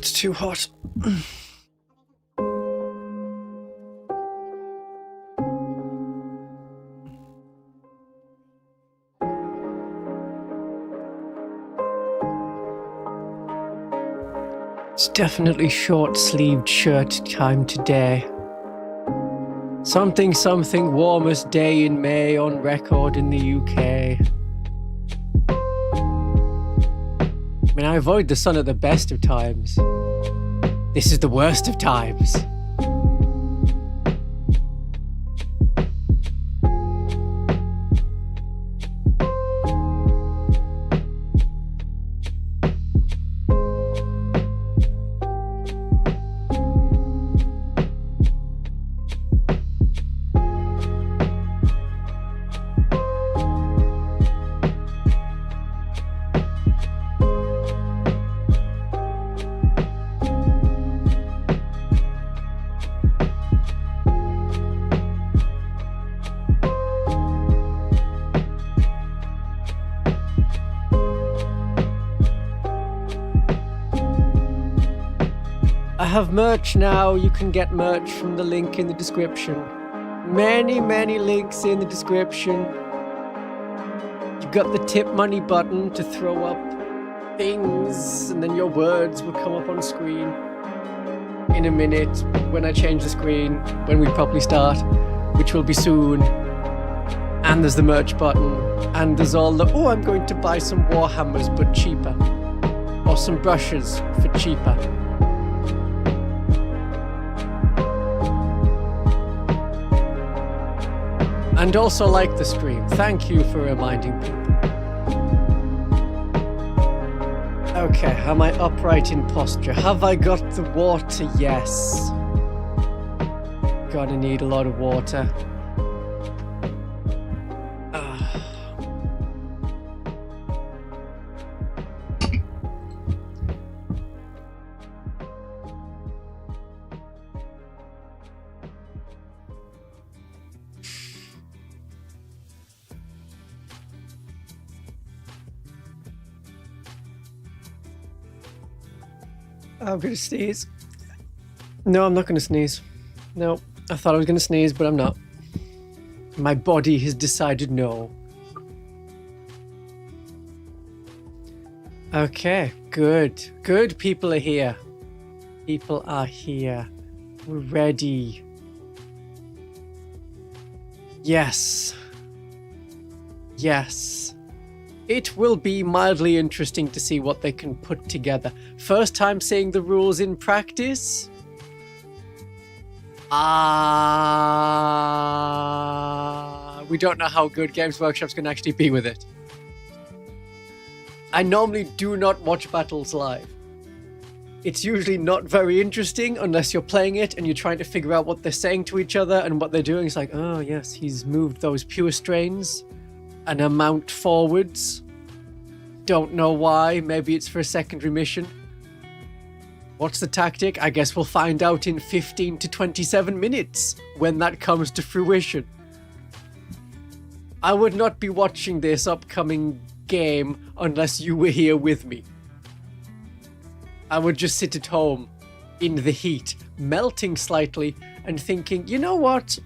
it's too hot. It's definitely short-sleeved shirt time today. Something warmest day in May on record in the UK. I mean, I avoid the sun at the best of times. This is the worst of times. I have merch now. You can get merch from the link in the description. Many links in the description. You've got the tip money button to throw up things, and then your words will come up on screen in a minute when I change the screen, when we properly start, which will be soon. And there's the merch button, and there's all the, oh, I'm going to buy some Warhammers but cheaper, or some brushes for cheaper. And also like the stream. Thank you for reminding people. Okay, am I upright in posture? Have I got the water? Yes. Gonna need a lot of water. I'm gonna sneeze. No, I'm not gonna sneeze. No, I thought I was gonna sneeze, but I'm not. My body has decided no. Okay, good. Good, people are here. People are here. We're ready. Yes. Yes. It will be mildly interesting to see what they can put together. First time seeing the rules in practice. We don't know how good Games Workshop's going to actually be with it. I normally do not watch battles live. It's usually not very interesting unless you're playing it and you're trying to figure out what they're saying to each other and what they're doing. It's like, oh yes, he's moved those pure strains an amount forwards. Don't know why. Maybe it's for a secondary mission. What's the tactic? I guess we'll find out in 15 to 27 minutes when that comes to fruition. I would not be watching this upcoming game unless you were here with me. I would just sit at home in the heat, melting slightly and thinking, you know what?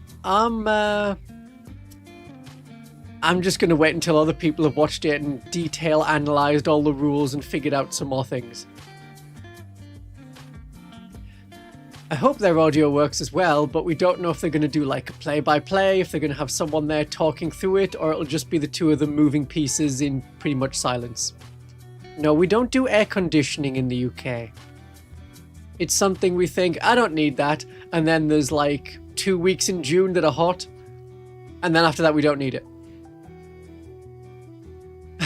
I'm just going to wait until other people have watched it and detail analysed all the rules and figured out some more things. I hope their audio works as well, but we don't know if they're going to do like a play-by-play, if they're going to have someone there talking through it, or it'll just be the two of them moving pieces in pretty much silence. No, we don't do air conditioning in the UK. It's something we think, I don't need that, and then there's like 2 weeks in June that are hot, and then after that we don't need it.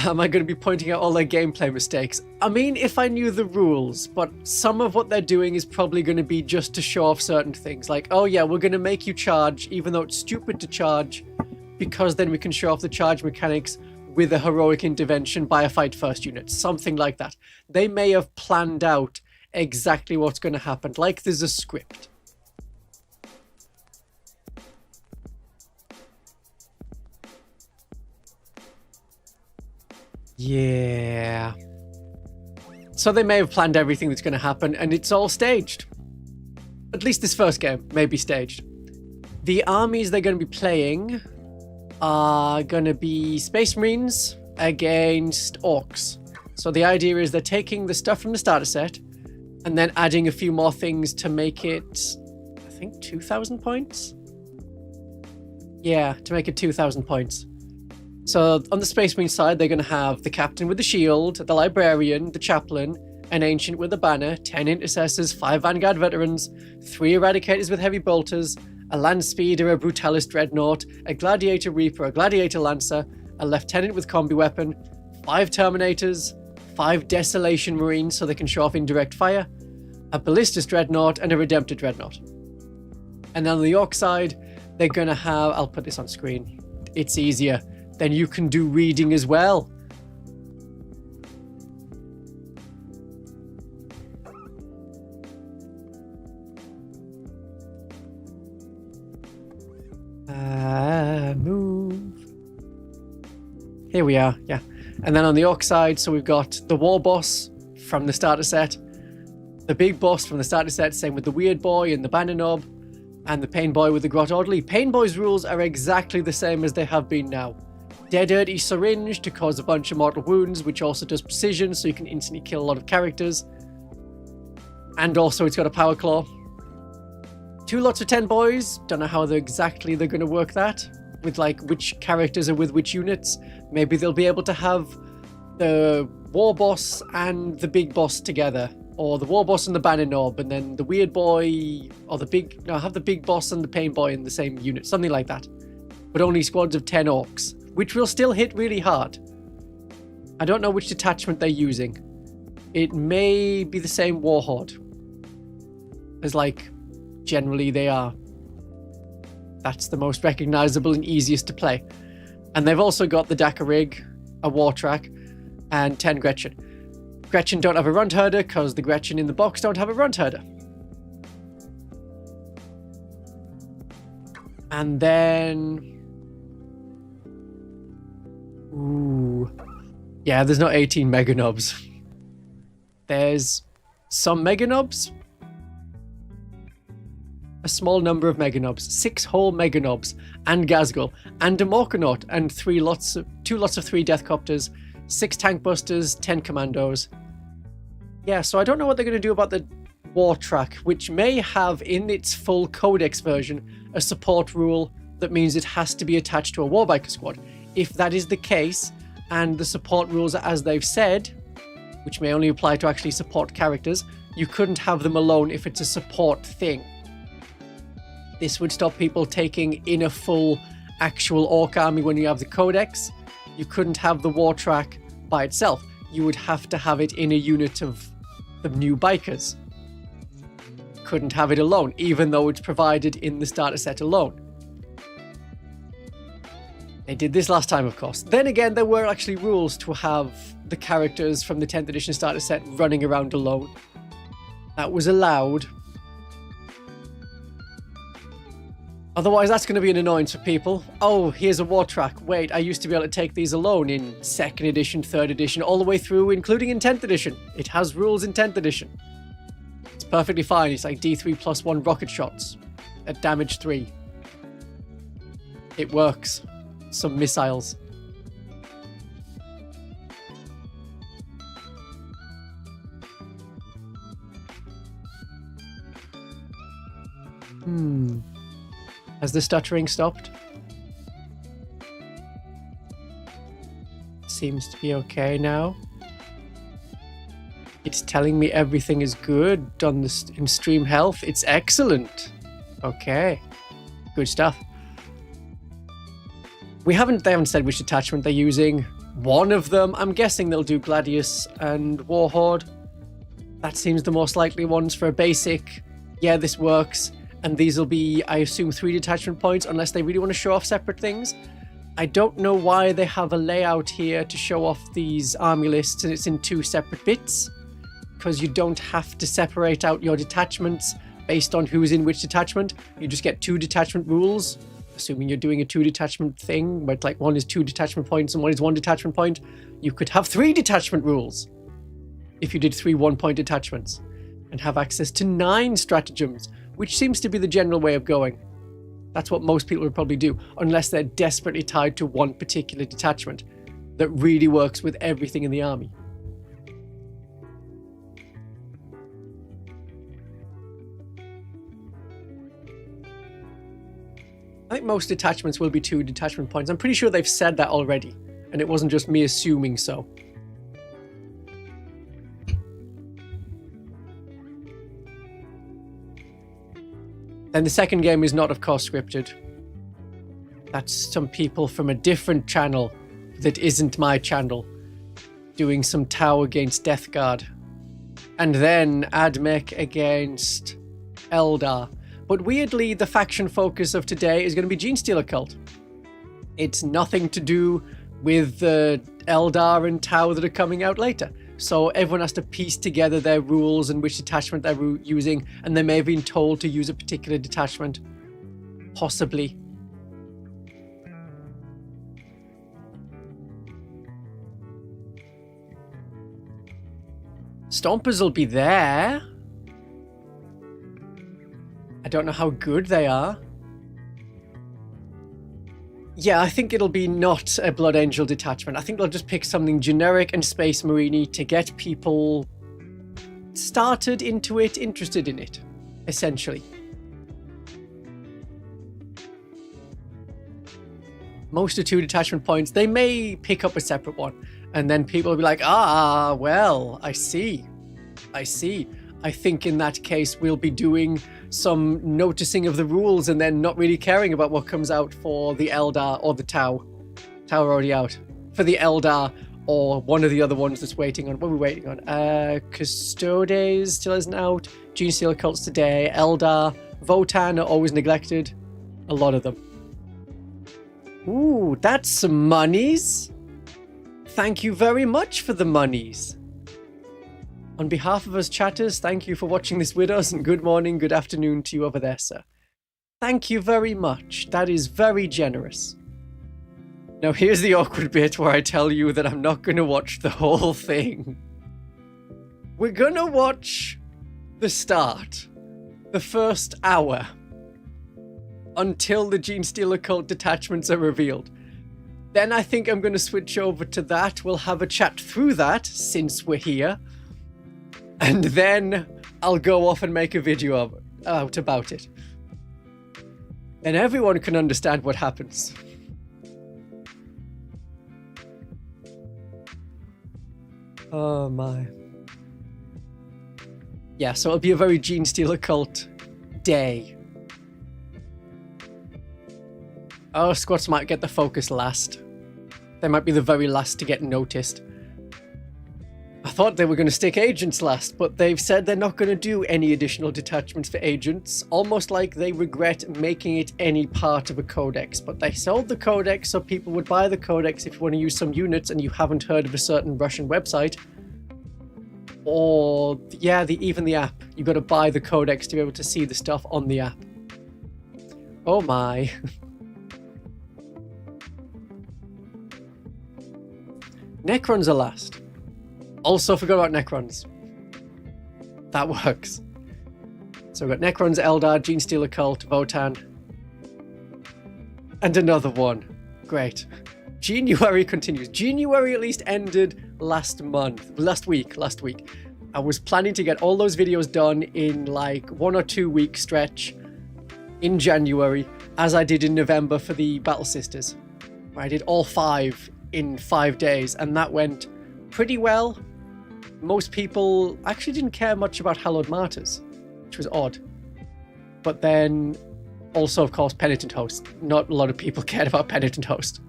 Am I going to be pointing out all their gameplay mistakes? I mean, if I knew the rules, but some of what they're doing is probably going to be just to show off certain things. Like, oh yeah, we're going to make you charge, even though it's stupid to charge, because then we can show off the charge mechanics with a heroic intervention by a fight first unit. Something like that. They may have planned out exactly what's going to happen, like there's a script. Yeah. So they may have planned everything that's going to happen, and it's all staged. At least this first game may be staged. The armies they're going to be playing are going to be Space Marines against Orcs. So the idea is they're taking the stuff from the starter set and then adding a few more things to make it, I think, 2,000 points? Yeah, to make it 2,000 points. So on the Space Marine side, they're going to have the Captain with the Shield, the Librarian, the Chaplain, an Ancient with a Banner, 10 Intercessors, 5 Vanguard Veterans, 3 Eradicators with Heavy Bolters, a Land Speeder, a Brutalis Dreadnought, a Gladiator Reaper, a Gladiator Lancer, a Lieutenant with Combi Weapon, 5 Terminators, 5 Desolation Marines so they can show off indirect fire, a Ballistus Dreadnought, and a Redemptor Dreadnought. And then on the York side, they're going to have... I'll put this on screen. It's easier. Then you can do reading as well. Move. Here we are, yeah. And then on the Orc side, so we've got the War Boss from the starter set, the Big Boss from the starter set, same with the Weird Boy and the Banner Knob, and the Pain Boy with the Grot Orderly. Pain Boy's rules are exactly the same as they have been now. Dead Dirty Syringe to cause a bunch of mortal wounds, which also does precision, so you can instantly kill a lot of characters. And also it's got a Power Claw. 2 lots of 10 boys. Don't know how exactly they're going to work that. With like which characters are with which units. Maybe they'll be able to have the War Boss and the Big Boss together. Or the War Boss and the Banner Knob. And then the Weird Boy or the Big... No, have the Big Boss and the Pain Boy in the same unit. Something like that. But only squads of 10 Orcs. Which will still hit really hard. I don't know which detachment they're using. It may be the same Warhorde. As like... Generally they are. That's the most recognizable and easiest to play. And they've also got the Dakar Rig, a War Track, and 10 Gretchen. Gretchen don't have a Runt Herder because the Gretchen in the box don't have a Runt Herder. And then... Ooh. Yeah, there's not 18 Mega Nobs. There's some Mega Nobs. A small number of Mega Nobs, 6 whole Mega Nobs, and Gazgul, and a Morkanaut, and 2 lots of 3 Deathcopters, 6 Tank Busters, 10 Commandos. Yeah, so I don't know what they're going to do about the War Track, which may have in its full Codex version a support rule that means it has to be attached to a Warbiker squad. If that is the case, and the support rules are as they've said, which may only apply to actually support characters, you couldn't have them alone if it's a support thing. This would stop people taking in a full actual Orc army when you have the Codex. You couldn't have the War Track by itself. You would have to have it in a unit of the new Bikers. Couldn't have it alone, even though it's provided in the starter set alone. They did this last time, of course. Then again, there were actually rules to have the characters from the 10th edition starter set running around alone. That was allowed. Otherwise, that's going to be an annoyance for people. Oh, here's a War Track. Wait, I used to be able to take these alone in 2nd edition, 3rd edition, all the way through, including in 10th edition. It has rules in 10th edition. It's perfectly fine. It's like D3 plus 1 rocket shots at damage 3. It works. Some missiles. Has the stuttering stopped? Seems to be okay now. It's telling me everything is good on this in stream health. It's excellent. Okay. Good stuff. They haven't said which detachment they're using. One of them, I'm guessing they'll do Gladius and Warhorde. That seems the most likely ones for a basic. Yeah, this works. And these will be, I assume, 3 detachment points, unless they really want to show off separate things. I don't know why they have a layout here to show off these army lists and it's in 2 separate bits. Because you don't have to separate out your detachments based on who's in which detachment. You just get 2 detachment rules, assuming you're doing a 2 detachment thing, but like one is 2 detachment points and one is 1 detachment point. You could have 3 detachment rules. if you did 3 1-point detachments, and have access to 9 stratagems, which seems to be the general way of going. That's what most people would probably do, unless they're desperately tied to one particular detachment that really works with everything in the army. I think most detachments will be 2 detachment points. I'm pretty sure they've said that already, and it wasn't just me assuming so. And the second game is not, of course, scripted. That's some people from a different channel that isn't my channel doing some Tau against Death Guard. And then Admech against Eldar. But weirdly, the faction focus of today is going to be Genestealer Cult. It's nothing to do with the Eldar and Tau that are coming out later. So everyone has to piece together their rules and which detachment they're using, and they may have been told to use a particular detachment. Possibly. Stompers will be there. I don't know how good they are. Yeah, I think it'll be not a Blood Angel detachment. I think they'll just pick something generic and Space Marine-y to get people started into it, interested in it, essentially. Most are 2 detachment points. They may pick up a separate one, and then people will be like, ah, well, I see. I think in that case we'll be doing some noticing of the rules and then not really caring about what comes out for the Eldar or the Tau. Tau are already out. For the Eldar or one of the other ones that's waiting on. What are we waiting on? Custodes still isn't out. Genestealer Cults today. Eldar. Votan are always neglected. A lot of them. Ooh, that's some monies. Thank you very much for the monies. On behalf of us chatters, thank you for watching this with us, and good morning, good afternoon to you over there, sir. Thank you very much. That is very generous. Now here's the awkward bit where I tell you that I'm not going to watch the whole thing. We're going to watch the start, the first hour, until the Genestealer Cult detachments are revealed. Then I think I'm going to switch over to that. We'll have a chat through that, since we're here. And then I'll go off and make a video out about it. And everyone can understand what happens. Oh my. Yeah, so it'll be a very Genestealer Cult day. Our squads might get the focus last. They might be the very last to get noticed. I thought they were going to stick agents last, but they've said they're not going to do any additional detachments for agents, almost like they regret making it any part of a codex. But they sold the codex so people would buy the codex if you want to use some units and you haven't heard of a certain Russian website. Or, yeah, even the app. You've got to buy the codex to be able to see the stuff on the app. Oh my. Necrons are last. Also forgot about Necrons. That works. So we've got Necrons, Eldar, Genestealer Cult, Votan. And another one. Great. January continues. January at least ended last week. I was planning to get all those videos done in like 1 or 2 week stretch in January, as I did in November for the Battle Sisters. I did all 5 in 5 days, and that went pretty well. Most people actually didn't care much about Hallowed Martyrs, which was odd. But then also, of course, Penitent Host. Not a lot of people cared about Penitent Host.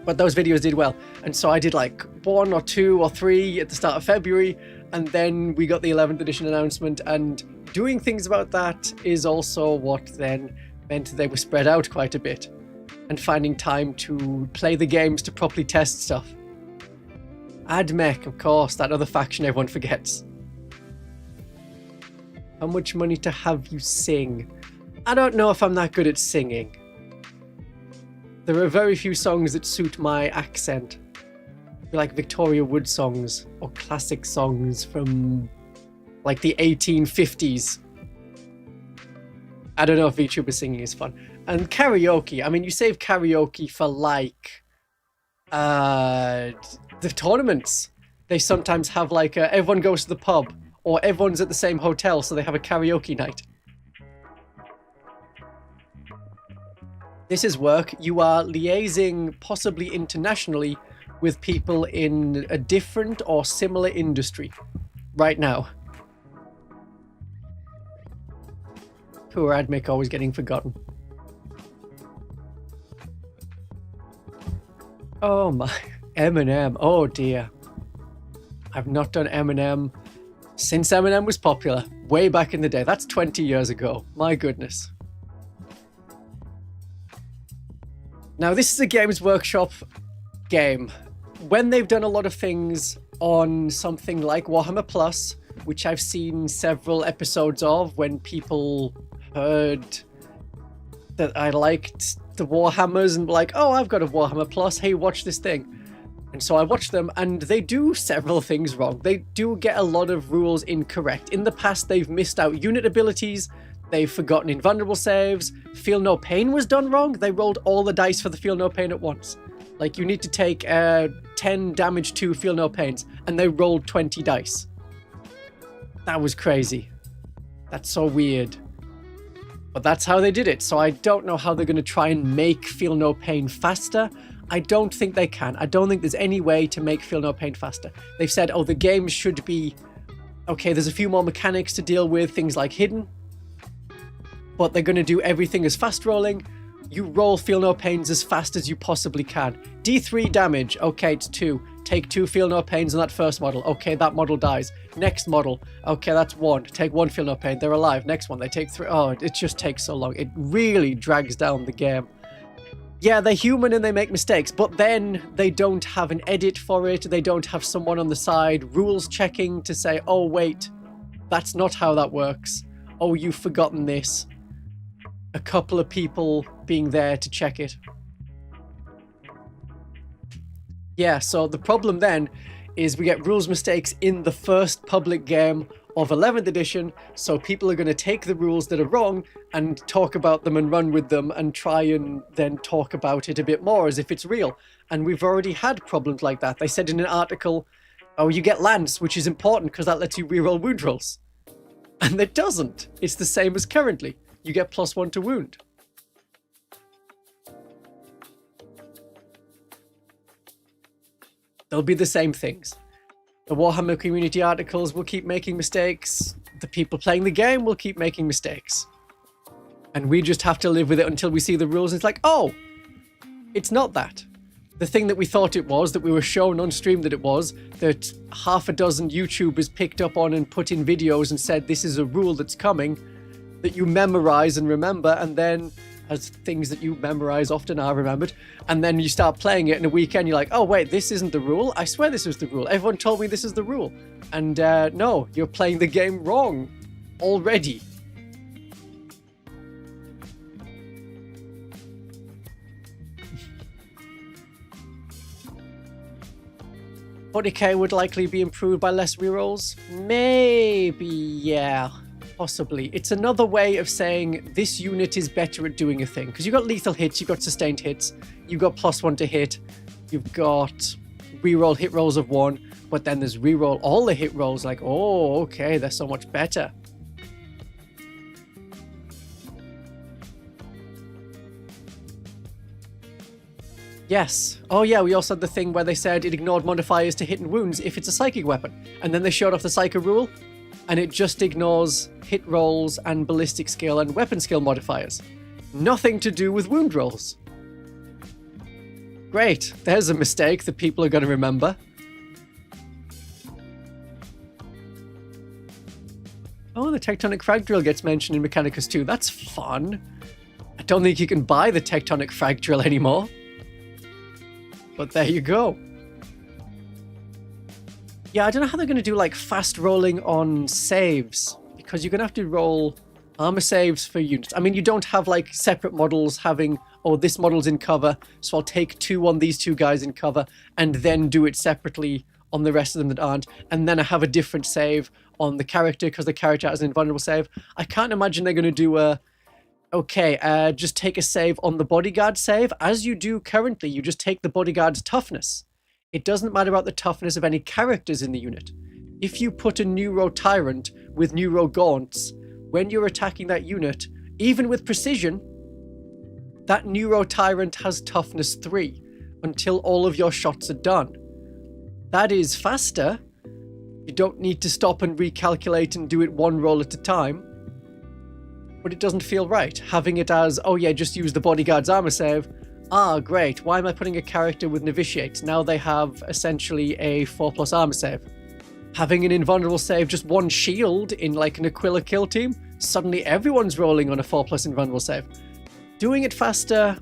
But those videos did well. And so I did like 1 or 2 or 3 at the start of February, and then we got the 11th edition announcement, and doing things about that is also what then meant they were spread out quite a bit, and finding time to play the games to properly test stuff. Admech, of course, that other faction everyone forgets. How much money to have you sing? I don't know if I'm that good at singing. There are very few songs that suit my accent. Be like Victoria Wood songs or classic songs from like the 1850s. I don't know if VTuber singing is fun. And karaoke. I mean, you save karaoke for like the tournaments. They sometimes have like everyone goes to the pub or everyone's at the same hotel, so they have a karaoke night. This is work. You are liaising possibly internationally with people in a different or similar industry right now. Poor Admic always getting forgotten. Oh my, Eminem, oh dear. I've not done Eminem since Eminem was popular, way back in the day. That's 20 years ago, my goodness. Now this is a Games Workshop game. When they've done a lot of things on something like Warhammer Plus, which I've seen several episodes of when people heard that I liked the Warhammers and were like, oh, I've got a Warhammer Plus, hey, watch this thing. And so I watched them and they do several things wrong. They do get a lot of rules incorrect. In the past, they've missed out unit abilities, they've forgotten invulnerable saves, Feel No Pain was done wrong, they rolled all the dice for the Feel No Pain at once. Like, you need to take 10 damage to Feel No Pains, and they rolled 20 dice. That was crazy. That's so weird. But that's how they did it, so I don't know how they're going to try and make Feel No Pain faster. I don't think they can. I don't think there's any way to make Feel No Pain faster. They've said, oh, the game should be... Okay, there's a few more mechanics to deal with, things like hidden. But they're going to do everything as fast rolling. You roll Feel No Pains as fast as you possibly can. D3 damage, okay, it's 2. Take 2 Feel No Pains on that first model. Okay, that model dies. Next model, okay, that's 1. Take 1 Feel No Pain, they're alive. Next one, they take 3. Oh, it just takes so long. It really drags down the game. Yeah, they're human and they make mistakes, but then they don't have an edit for it. They don't have someone on the side rules checking to say, oh, wait, that's not how that works. Oh, you've forgotten this. A couple of people being there to check it. Yeah, so the problem then is we get rules mistakes in the first public game of 11th edition, so people are going to take the rules that are wrong and talk about them and run with them and try and then talk about it a bit more as if it's real. And we've already had problems like that. They said in an article, oh, you get Lance, which is important because that lets you reroll wound rolls. And it doesn't. It's the same as currently. You get +1 to wound. They'll be the same things. The Warhammer community articles will keep making mistakes. The people playing the game will keep making mistakes. And we just have to live with it until we see the rules. It's like, oh, it's not that. The thing that we thought it was, that we were shown on stream that it was, that half a dozen YouTubers picked up on and put in videos and said this is a rule that's coming, that you memorize and remember, and then, as things that you memorize often are remembered, and then you start playing it in a weekend, you're like, oh wait, this isn't the rule? I swear this was the rule. Everyone told me this is the rule. And no, you're playing the game wrong already. $40K would likely be improved by less rerolls? Maybe, yeah. Possibly. It's another way of saying this unit is better at doing a thing. Because you've got lethal hits, you've got sustained hits, you've got +1 to hit, you've got reroll hit rolls of 1, but then there's reroll all the hit rolls, like, oh, okay, they're so much better. Yes. Oh yeah, we also had the thing where they said it ignored modifiers to hit and wounds if it's a psychic weapon. And then they showed off the psycho rule, and it just ignores hit rolls and ballistic skill and weapon skill modifiers. Nothing to do with wound rolls. Great, there's a mistake that people are going to remember. Oh, the Tectonic Frag Drill gets mentioned in Mechanicus 2. That's fun. I don't think you can buy the Tectonic Frag Drill anymore. But there you go. Yeah, I don't know how they're going to do like fast rolling on saves, because you're going to have to roll armor saves for units. I mean, you don't have like separate models having, oh, this model's in cover, so I'll take 2 on these 2 guys in cover and then do it separately on the rest of them that aren't, and then I have a different save on the character because the character has an invulnerable save. I can't imagine they're going to do a, okay, just take a save on the bodyguard save. As you do currently, you just take the bodyguard's toughness. It doesn't matter about the toughness of any characters in the unit. If you put a Neuro Tyrant with Neuro Gaunts, when you're attacking that unit, even with precision, that Neuro Tyrant has toughness 3 until all of your shots are done. That is faster. You don't need to stop and recalculate and do it 1 roll at a time. But it doesn't feel right. Having it as, oh yeah, just use the bodyguard's armor save. Ah, great. Why am I putting a character with Novitiates? Now they have essentially a 4+ armor save. Having an invulnerable save, just 1 shield in like an Aquila kill team, suddenly everyone's rolling on a 4+ invulnerable save. Doing it faster,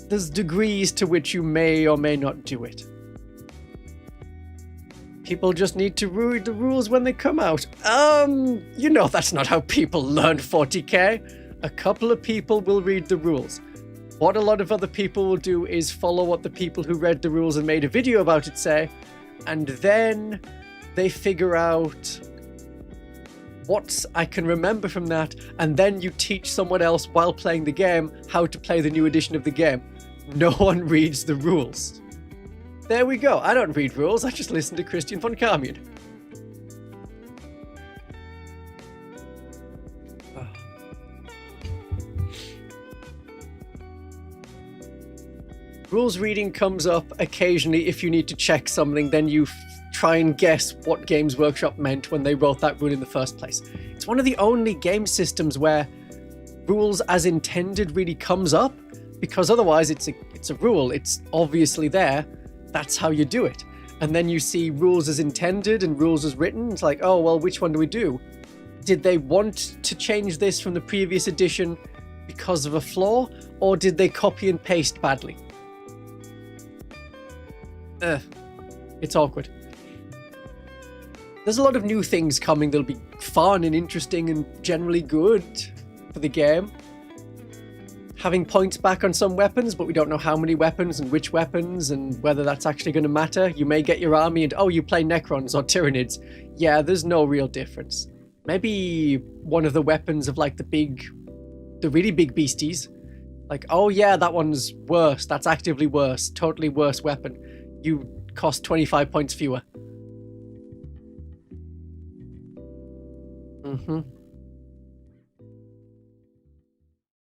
there's degrees to which you may or may not do it. People just need to read the rules when they come out. You know that's not how people learn 40k. A couple of people will read the rules. What a lot of other people will do is follow what the people who read the rules and made a video about it say, and then they figure out what I can remember from that, and then you teach someone else while playing the game how to play the new edition of the game. No one reads the rules. There we go. I don't read rules. I just listen to Christian Von Carmian. Rules reading comes up occasionally if you need to check something, then you try and guess what Games Workshop meant when they wrote that rule in the first place. It's one of the only game systems where rules as intended really comes up, because otherwise it's a rule. It's obviously there. That's how you do it. And then you see rules as intended and rules as written. It's like, oh, well, which one do we do? Did they want to change this from the previous edition because of a flaw, or did they copy and paste badly? It's awkward. There's a lot of new things coming that'll be fun and interesting and generally good for the game. Having points back on some weapons, but we don't know how many weapons and which weapons and whether that's actually going to matter. You may get your army and, oh, you play Necrons or Tyranids. Yeah, there's no real difference. Maybe one of the weapons of like the really big beasties. Like, oh yeah, that one's worse. That's actively worse. Totally worse weapon. You cost 25 points fewer.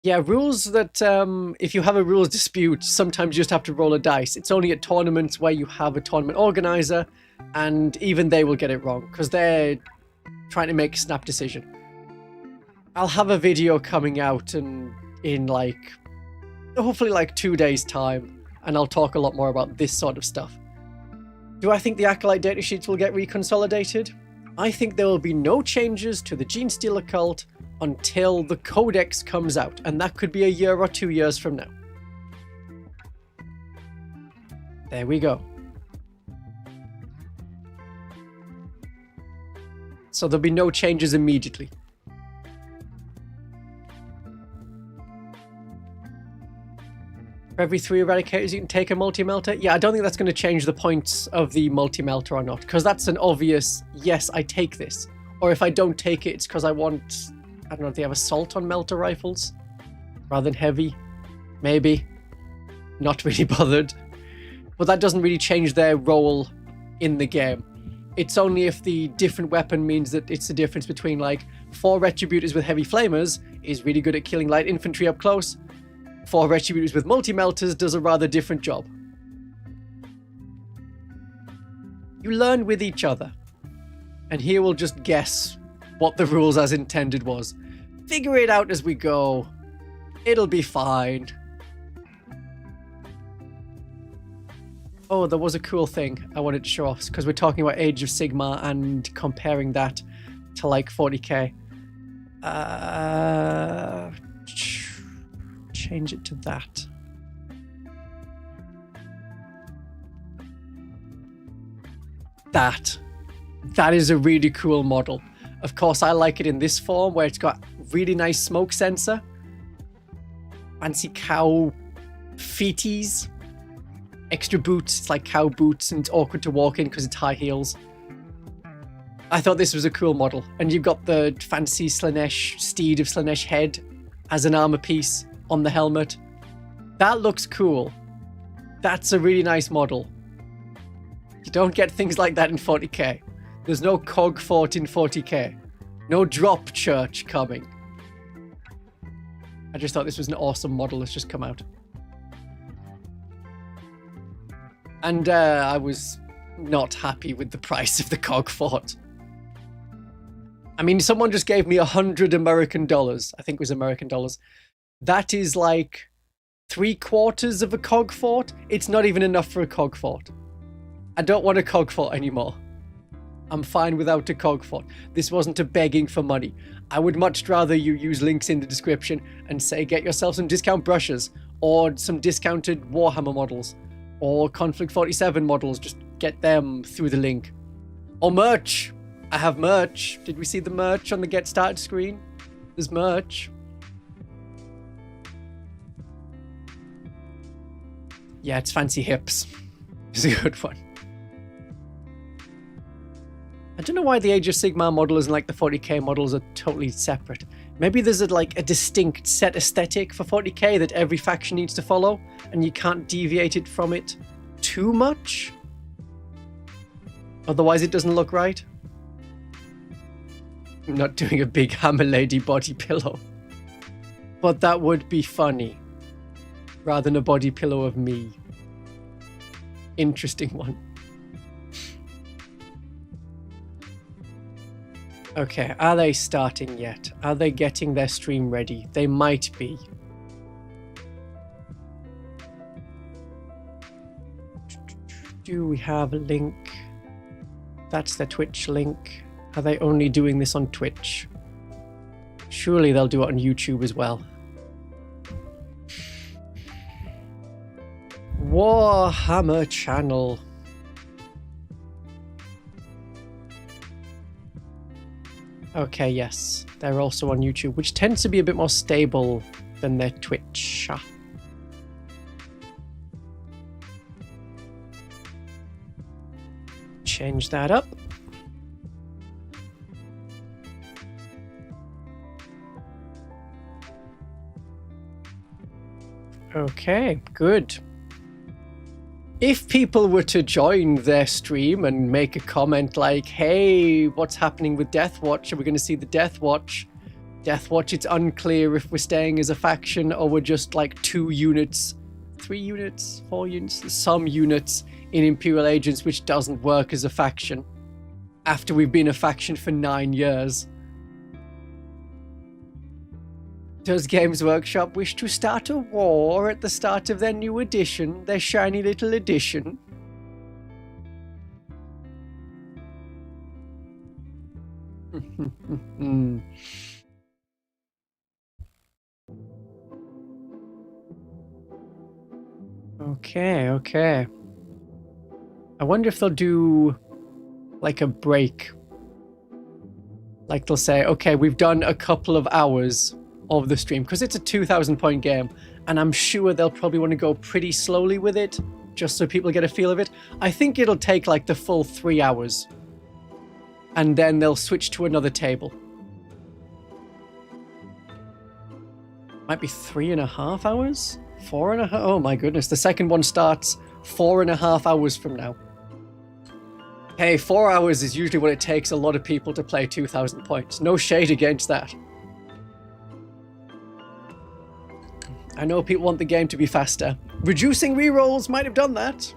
Yeah, rules that, if you have a rules dispute, sometimes you just have to roll a dice. It's only at tournaments where you have a tournament organizer, and even they will get it wrong, because they're trying to make a snap decision. I'll have a video coming out in like, hopefully like 2 days' time, and I'll talk a lot more about this sort of stuff. Do I think the Acolyte datasheets will get reconsolidated? I think there will be no changes to the Genestealer Cult until the Codex comes out, and that could be a year or 2 years from now. There we go. So there'll be no changes immediately. For every 3 Eradicators you can take a multi-melter? Yeah, I don't think that's going to change the points of the multi-melter or not, because that's an obvious, yes, I take this. Or if I don't take it, it's because I want, I don't know, if they have assault on melter rifles rather than heavy. Maybe. Not really bothered. But that doesn't really change their role in the game. It's only if the different weapon means that it's the difference between like 4 Retributors with heavy flamers is really good at killing light infantry up close. 4 Retributors with multi-melters does a rather different job. You learn with each other. And here we'll just guess what the rules as intended was. Figure it out as we go. It'll be fine. Oh, there was a cool thing I wanted to show off, because we're talking about Age of Sigmar and comparing that to like 40k. Change it to that. That is a really cool model. Of course, I like it in this form where it's got really nice smoke sensor. Fancy cow feeties. Extra boots. It's like cow boots and it's awkward to walk in because it's high heels. I thought this was a cool model. And you've got the fancy Slaanesh steed of Slaanesh head as an armor piece on the helmet. That looks cool. That's a really nice model. You don't get things like that in 40k. There's no cog fort in 40k. No drop church coming. I just thought this was an awesome model that's just come out. And I was not happy with the price of the cog fort. I mean, someone just gave me $100 American dollars. I think it was American dollars. That is like 3/4 of a cog fort. It's not even enough for a cog fort. I don't want a cog fort anymore. I'm fine without a cog fort. This wasn't a begging for money. I would much rather you use links in the description and say get yourself some discount brushes or some discounted Warhammer models or Conflict 47 models. Just get them through the link. Or merch. I have merch. Did we see the merch on the Get Started screen? There's merch. Yeah, it's fancy hips. It's a good one. I don't know why the Age of Sigmar model isn't like the 40k models are totally separate. Maybe there's a distinct set aesthetic for 40k that every faction needs to follow, and you can't deviate it from it too much. Otherwise it doesn't look right. I'm not doing a big Hammer Lady body pillow. But that would be funny. Rather than a body pillow of me. Interesting one. Okay, are they starting yet? Are they getting their stream ready? They might be. Do we have a link? That's their Twitch link. Are they only doing this on Twitch? Surely they'll do it on YouTube as well. Warhammer channel. Okay, yes. They're also on YouTube, which tends to be a bit more stable than their Twitch. Change that up. Okay, good. If people were to join their stream and make a comment like, hey, what's happening with Deathwatch? Are we going to see the Deathwatch? Deathwatch, it's unclear if we're staying as a faction or we're just like 2 units, 3 units, 4 units, some units in Imperial Agents, which doesn't work as a faction after we've been a faction for 9 years. Does Games Workshop wish to start a war at the start of their new edition, their shiny little edition? Okay. I wonder if they'll do like a break. Like they'll say, okay, we've done a couple of hours of the stream, because it's a 2,000 point game, and I'm sure they'll probably want to go pretty slowly with it, just so people get a feel of it. I think it'll take like the full 3 hours, and then they'll switch to another table. Might be 3.5 hours? 4.5? Oh my goodness, the second one starts 4.5 hours from now. Hey, 4 hours is usually what it takes a lot of people to play 2,000 points. No shade against that. I know people want the game to be faster. Reducing rerolls might have done that.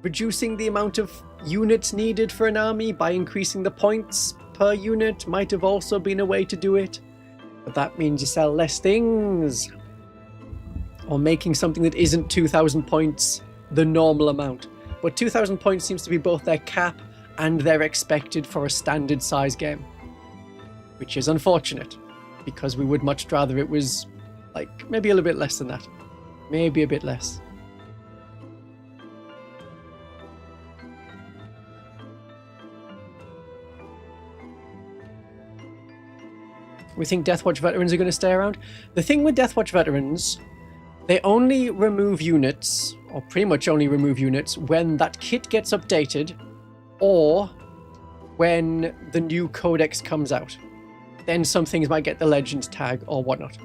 Reducing the amount of units needed for an army by increasing the points per unit might have also been a way to do it. But that means you sell less things. Or making something that isn't 2,000 points the normal amount. But 2,000 points seems to be both their cap and their expected for a standard size game. Which is unfortunate, because we would much rather it was like maybe a little bit less than that. Maybe a bit less. We think Deathwatch veterans are going to stay around. The thing with Deathwatch veterans, they only remove units, or pretty much only remove units, when that kit gets updated or when the new codex comes out. Then some things might get the Legends tag or whatnot.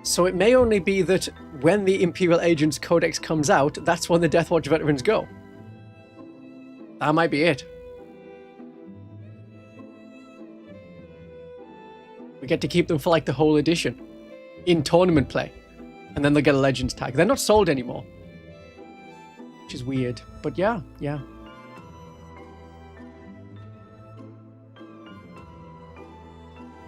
So it may only be that when the Imperial Agents Codex comes out, that's when the Deathwatch veterans go. That might be it. We get to keep them for like the whole edition in tournament play, and then they'll get a Legends tag. They're not sold anymore, which is weird, but yeah.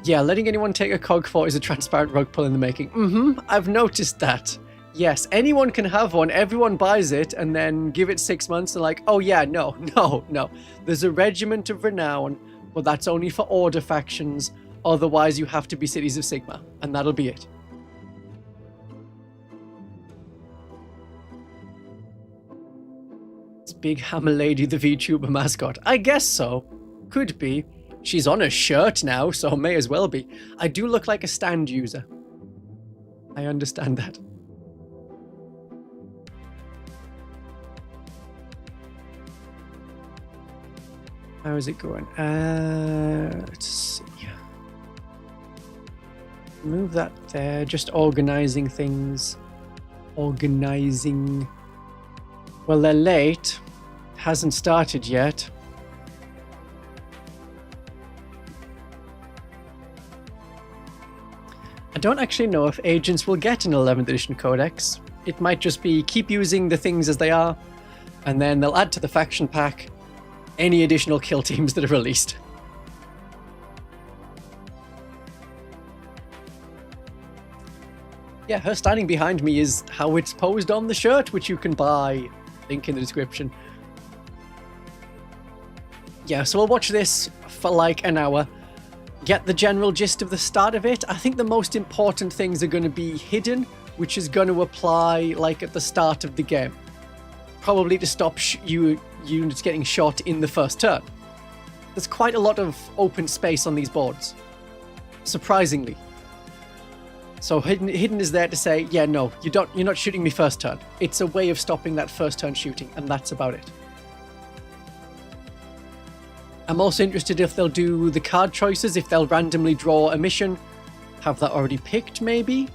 Yeah, letting anyone take a cog fort is a transparent rug pull in the making. I've noticed that. Yes, anyone can have one, everyone buys it, and then give it 6 months and like, oh yeah, no. There's a regiment of renown, but that's only for order factions. Otherwise, you have to be Cities of Sigmar, and that'll be it. It's Big Hammer Lady, the VTuber mascot. I guess so. Could be. She's on a shirt now, so may as well be. I do look like a stand user. I understand that. How is it going? Let's see. Move that there. Just organizing things. Organizing. Well, they're late. Hasn't started yet. I don't actually know if agents will get an 11th edition codex. It might just be keep using the things as they are, and then they'll add to the faction pack any additional kill teams that are released. Yeah, her standing behind me is how it's posed on the shirt, which you can buy. Link in the description. Yeah, so we'll watch this for like an hour. Get the general gist of the start of it. I think the most important things are going to be hidden, which is going to apply like at the start of the game. Probably to stop units getting shot in the first turn. There's quite a lot of open space on these boards. Surprisingly. So hidden is there to say, yeah, no, you're not shooting me first turn. It's a way of stopping that first turn shooting, and that's about it. I'm also interested if they'll do the card choices, if they'll randomly draw a mission. Have that already picked, maybe?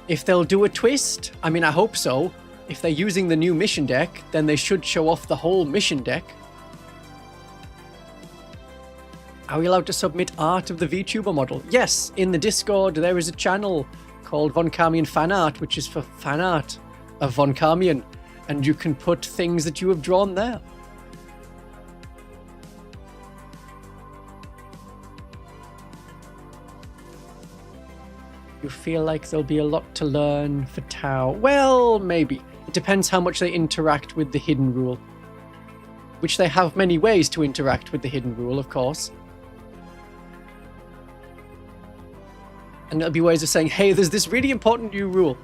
If they'll do a twist, I mean, I hope so. If they're using the new mission deck, then they should show off the whole mission deck. Are we allowed to submit art of the VTuber model? Yes, in the Discord there is a channel called Von Carmian Fan Art, which is for fan art of Von Carmian, and you can put things that you have drawn there. You feel like there'll be a lot to learn for Tau? Well, maybe. It depends how much they interact with the hidden rule. Which they have many ways to interact with the hidden rule, of course. And there'll be ways of saying, hey, there's this really important new rule.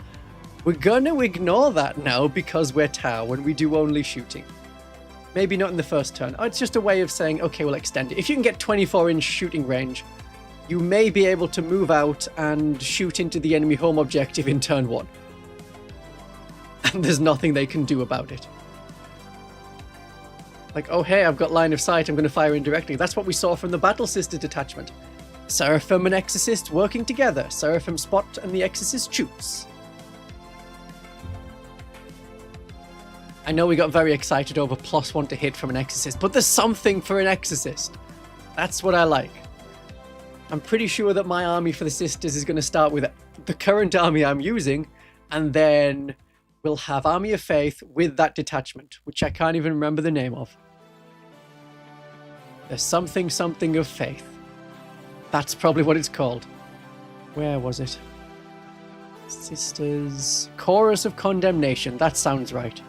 We're gonna ignore that now because we're Tau and we do only shooting. Maybe not in the first turn. Oh, it's just a way of saying, okay, we'll extend it. If you can get 24-inch shooting range, you may be able to move out and shoot into the enemy home objective in turn 1. And there's nothing they can do about it. Like, oh hey, I've got line of sight, I'm going to fire indirectly. That's what we saw from the Battle Sister detachment. Seraphim and Exorcist working together. Seraphim spot and the Exorcist shoots. I know we got very excited over +1 to hit from an Exorcist, but there's something for an Exorcist. That's what I like. I'm pretty sure that my army for the Sisters is going to start with the current army I'm using, and then we'll have Army of Faith with that detachment, which I can't even remember the name of. There's something of faith. That's probably what it's called. Where was it? Sisters... Chorus of Condemnation. That sounds right.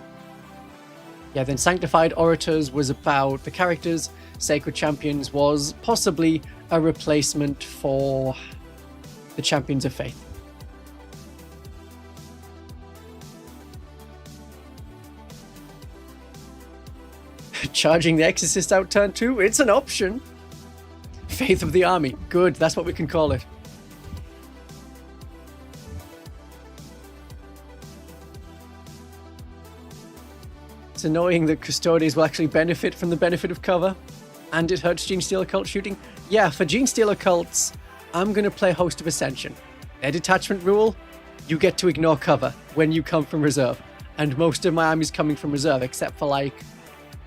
Yeah, then Sanctified Orators was about the characters. Sacred Champions was possibly a replacement for the Champions of Faith. Charging the Exorcist out turn 2, it's an option. Faith of the Army, good, that's what we can call it. It's annoying that Custodes will actually benefit from the benefit of cover, and it hurts Genestealer Cult shooting. Yeah, for Genestealer Cults, I'm going to play Host of Ascension. Their detachment rule, you get to ignore cover when you come from reserve. And most of my army's coming from reserve, except for like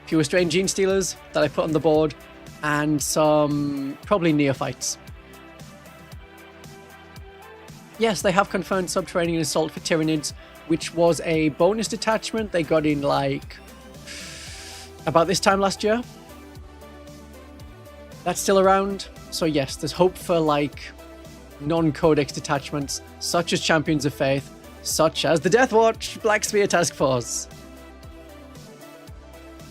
fewer Strained Genestealers that I put on the board, and some probably Neophytes. Yes, they have confirmed Subterranean Assault for Tyranids, which was a bonus detachment they got in like about this time last year. That's still around, so yes, there's hope for like non-codex detachments, such as Champions of Faith, such as the Deathwatch Black Spear Task Force.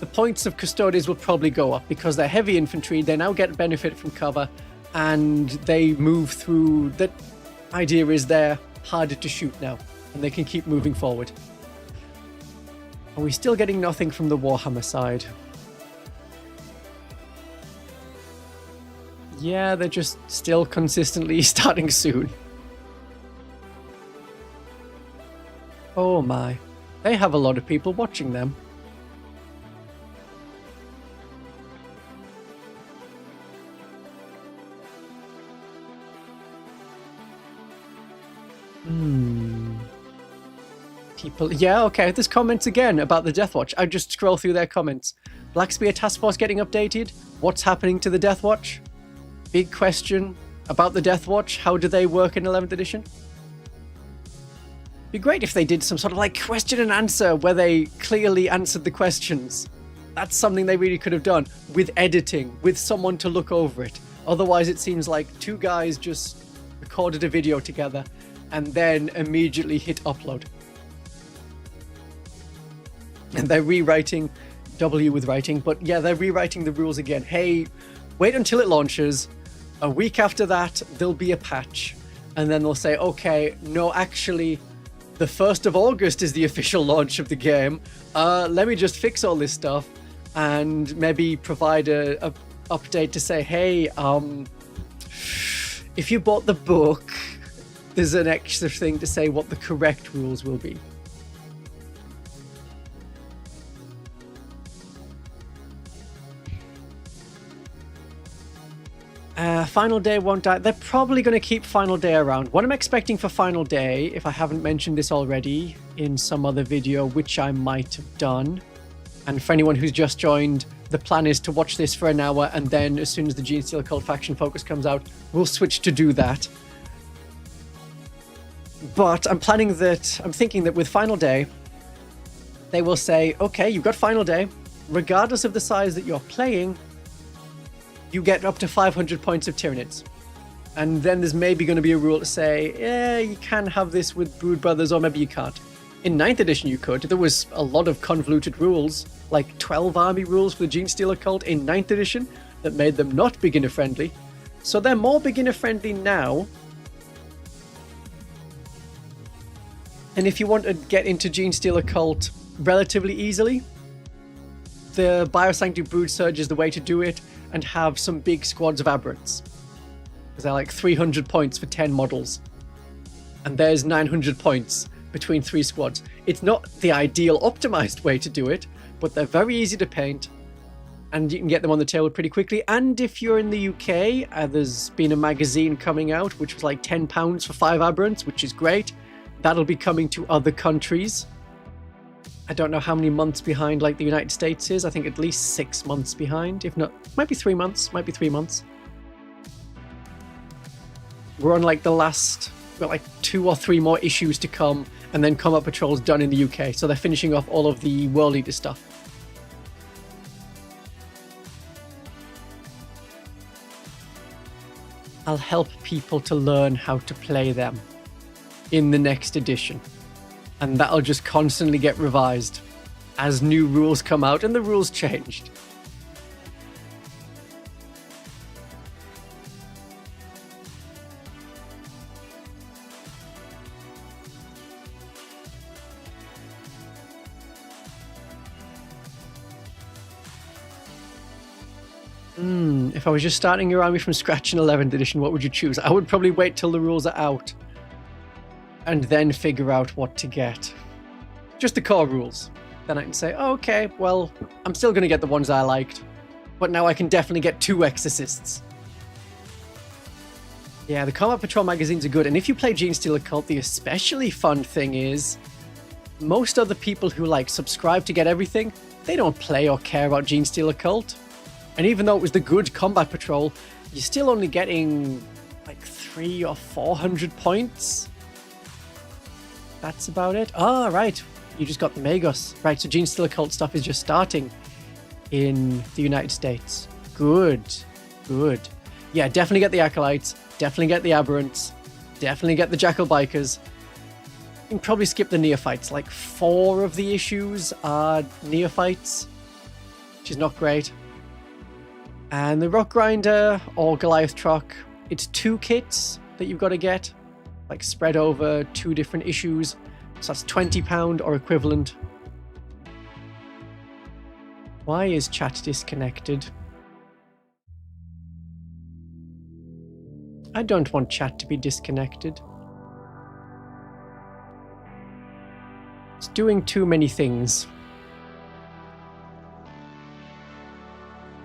The points of Custodes will probably go up because they're heavy infantry, they now get benefit from cover, and they move through. The idea is they're harder to shoot now, and they can keep moving forward. Are we still getting nothing from the Warhammer side? Yeah, they're just still consistently starting soon. Oh my. They have a lot of people watching them. People, yeah, okay, there's comments again about the Deathwatch. I just scroll through their comments. Black Spear Task Force getting updated? What's happening to the Deathwatch? Big question about the Deathwatch. How do they work in 11th edition? Be great if they did some sort of like question and answer where they clearly answered the questions. That's something they really could have done with editing, with someone to look over it. Otherwise it seems like two guys just recorded a video together and then immediately hit upload. And they're rewriting W with writing, but yeah, they're rewriting the rules again. Hey, wait until it launches. A week after that, there'll be a patch. And then they'll say, okay, no, actually, the 1st of August is the official launch of the game. Let me just fix all this stuff and maybe provide a update to say, hey, if you bought the book, there's an extra thing to say what the correct rules will be. Final Day won't die. They're probably going to keep Final Day around. What I'm expecting for Final Day, if I haven't mentioned this already in some other video, which I might have done, and for anyone who's just joined, the plan is to watch this for an hour, and then as soon as the Genestealer Cult Faction Focus comes out, we'll switch to do that. But I'm thinking that with Final Day, they will say, okay, you've got Final Day, regardless of the size that you're playing, you get up to 500 points of Tyranids. And then there's maybe going to be a rule to say, yeah, you can have this with Brood Brothers, or maybe you can't. In 9th edition you could. There was a lot of convoluted rules, like 12 army rules for the Genestealer Cult in 9th edition that made them not beginner friendly. So they're more beginner friendly now. And if you want to get into Genestealer Cult relatively easily, the Biosanctuary Brood Surge is the way to do it, and have some big squads of aberrants. Because they're like 300 points for 10 models. And there's 900 points between 3 squads. It's not the ideal optimized way to do it, but they're very easy to paint, and you can get them on the table pretty quickly. And if you're in the UK, there's been a magazine coming out, which was like £10 for 5 aberrants, which is great. That'll be coming to other countries. I don't know how many months behind like the United States is. I think at least 6 months behind, if not, might be 3 months, We're on like the last, got like 2 or 3 more issues to come, and then Combat Patrol's done in the UK, so they're finishing off all of the World Leader stuff. I'll help people to learn how to play them in the next edition. And that'll just constantly get revised as new rules come out and the rules changed. If I was just starting your army from scratch in 11th edition, what would you choose? I would probably wait till the rules are out and then figure out what to get. Just the core rules. Then I can say, oh, okay, well, I'm still going to get the ones I liked, but now I can definitely get 2 Exorcists. Yeah, the Combat Patrol magazines are good, and if you play Genestealer Cult, the especially fun thing is most other people who like subscribe to get everything, they don't play or care about Genestealer Cult. And even though it was the good Combat Patrol, you're still only getting like 300 or 400 points. That's about it. Ah, right. You just got the Magos. Right, so Genestealer Cult stuff is just starting in the United States. Good. Good. Yeah, definitely get the Acolytes. Definitely get the Aberrants. Definitely get the Jackal Bikers. You can probably skip the Neophytes. Like 4 of the issues are Neophytes, which is not great. And the Rock Grinder or Goliath Truck, it's 2 kits that you've got to get, like spread over 2 different issues. So that's £20 or equivalent. Why is chat disconnected? I don't want chat to be disconnected. It's doing too many things.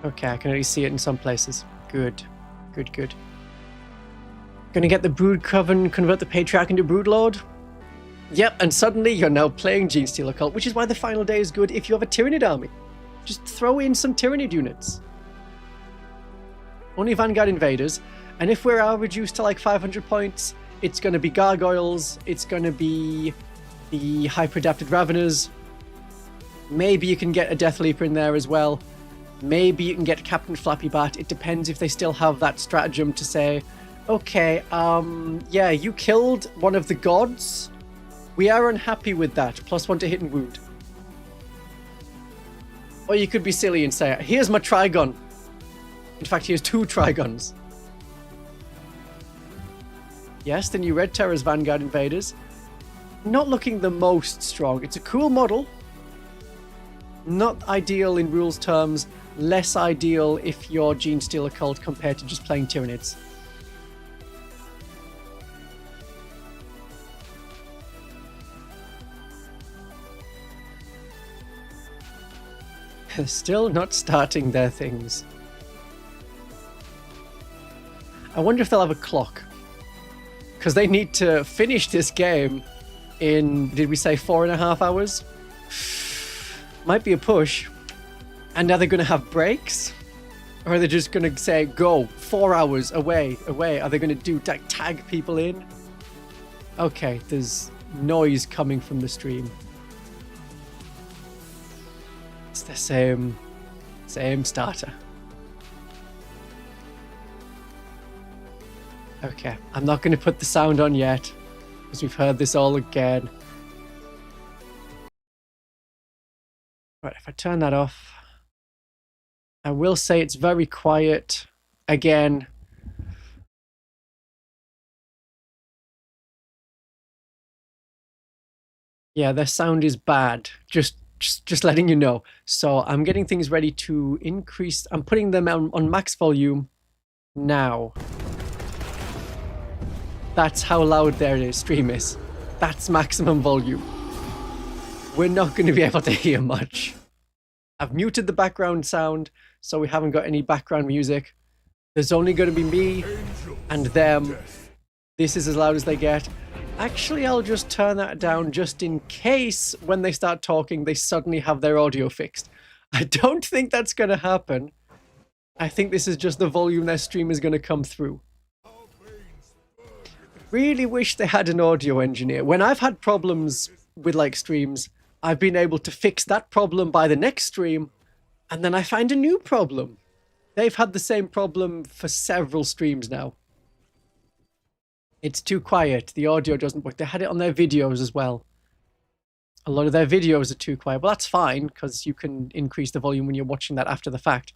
Okay, I can only see it in some places. Good. Good, good. Gonna get the Brood Coven, convert the Patriarch into Broodlord. Yep, and suddenly you're now playing Genestealer Cult, which is why the final day is good if you have a Tyranid army. Just throw in some Tyranid units. Only Vanguard Invaders, and if we're reduced to like 500 points, it's gonna be Gargoyles, it's gonna be the Hyper-Adapted Raveners. Maybe you can get a Death Leaper in there as well. Maybe you can get Captain Flappy Bat. It depends if they still have that stratagem to say, okay, yeah, you killed one of the gods. We are unhappy with that. +1 to hit and wound. Or you could be silly and say, here's my Trigon. In fact, here's 2 Trigons. Yes, the new Red Terror's Vanguard Invaders. Not looking the most strong. It's a cool model. Not ideal in rules terms. Less ideal if you're Genestealer Cult compared to just playing Tyranids. Still not starting their things. I wonder if they'll have a clock. Because they need to finish this game in, did we say 4.5 hours? Might be a push. And are they going to have breaks? Or are they just going to say, go, 4 hours, away, away? Are they going to do tag people in? Okay, there's noise coming from the stream. It's the same starter. Okay, I'm not going to put the sound on yet, because we've heard this all again. Right, if I turn that off, I will say it's very quiet again. Yeah, their sound is bad. Just letting you know. So I'm getting things ready to increase. I'm putting them on max volume now. That's how loud their stream is. That's maximum volume. We're not going to be able to hear much. I've muted the background sound, so we haven't got any background music. There's only going to be me and them. This is as loud as they get. Actually, I'll just turn that down just in case when they start talking, they suddenly have their audio fixed. I don't think that's going to happen. I think this is just the volume their stream is going to come through. Really wish they had an audio engineer. When I've had problems with like streams, I've been able to fix that problem by the next stream, and then I find a new problem. They've had the same problem for several streams now. It's too quiet. The audio doesn't work. They had it on their videos as well. A lot of their videos are too quiet. Well, that's fine, because you can increase the volume when you're watching that after the fact.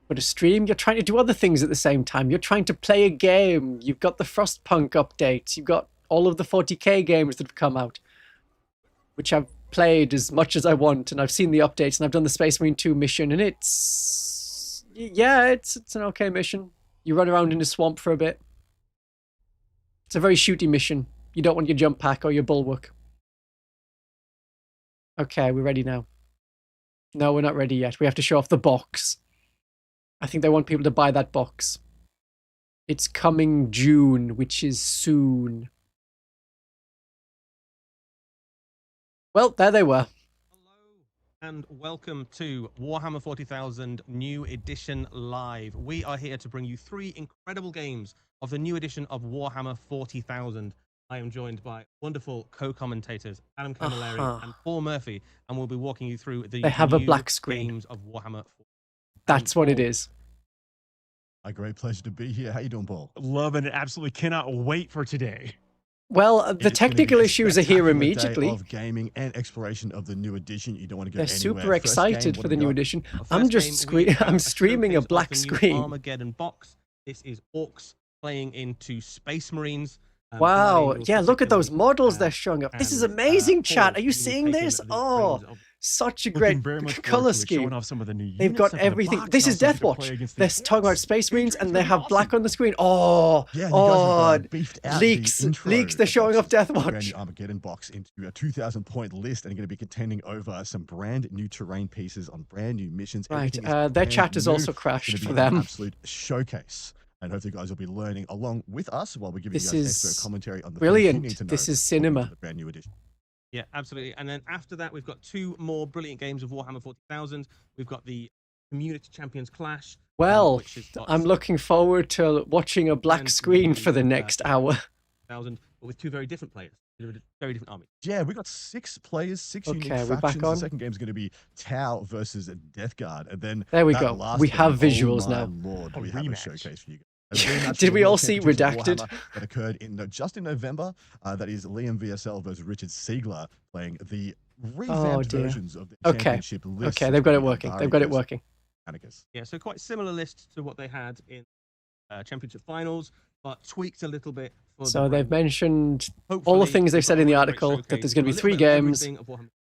But a stream, you're trying to do other things at the same time. You're trying to play a game. You've got the Frostpunk updates. You've got all of the 40k games that have come out, which I've played as much as I want, and I've seen the updates, and I've done the Space Marine 2 mission, and it's Yeah, it's an okay mission. You run around in the swamp for a bit. It's a very shooty mission. You don't want your jump pack or your bulwark. Okay, we're ready now. No, we're not ready yet. We have to show off the box. I think they want people to buy that box. It's coming June, which is soon. Well, there they were. Hello and welcome to Warhammer 40,000 New Edition Live. We are here to bring you 3 incredible games of the new edition of Warhammer 40,000. I am joined by wonderful co-commentators Adam Camilleri and Paul Murphy, and we'll be walking you through the They have a black screen. games of Warhammer 40,000. That's what it is. A great pleasure to be here. How you doing, Paul? Love and absolutely cannot wait for today. Well, the technical issues are here immediately. Of gaming and exploration of the new edition. You don't want to go They're anywhere. super excited for the new edition. I'm just I'm streaming a black screen. Armageddon box. This is Orcs playing into Space Marines. Wow, yeah, look at those models they're showing up. This is amazing, chat. Are you seeing this? Oh, such a great color scheme. They've got everything. This is Deathwatch. They're talking about Space Marines and they have black on the screen. Oh, yeah, leaks. They're showing off Deathwatch. Brand new Armageddon box into a 2,000-point list, and you're going to be contending over some brand new terrain pieces on brand new missions. Right, their chat has also crashed for them. Absolute showcase. And hopefully you guys will be learning along with us while we're giving you guys expert commentary on the brilliant. This is cinema. The brand new edition. Yeah, absolutely. And then after that, we've got 2 more brilliant games of Warhammer 40,000. We've got the Community Champions Clash. Well, I'm looking forward to watching a black screen for the next hour. But with 2 very different players. Very different armies. Yeah, we've got 6 players, 6 unique we're factions. back on. The second game is going to be Tau versus Death Guard. And then there we go. We have visuals now. Lord, we have a showcase for you guys. Did we all see Redacted? That occurred just in November. That is Liam VSL versus Richard Siegler playing the revamped versions of the championship list. Okay, they've got it working. They've got it working. Yeah, so quite similar list to what they had in championship finals, but tweaked a little bit. So they've mentioned all the things they've said in the article, that there's going to be 3 games.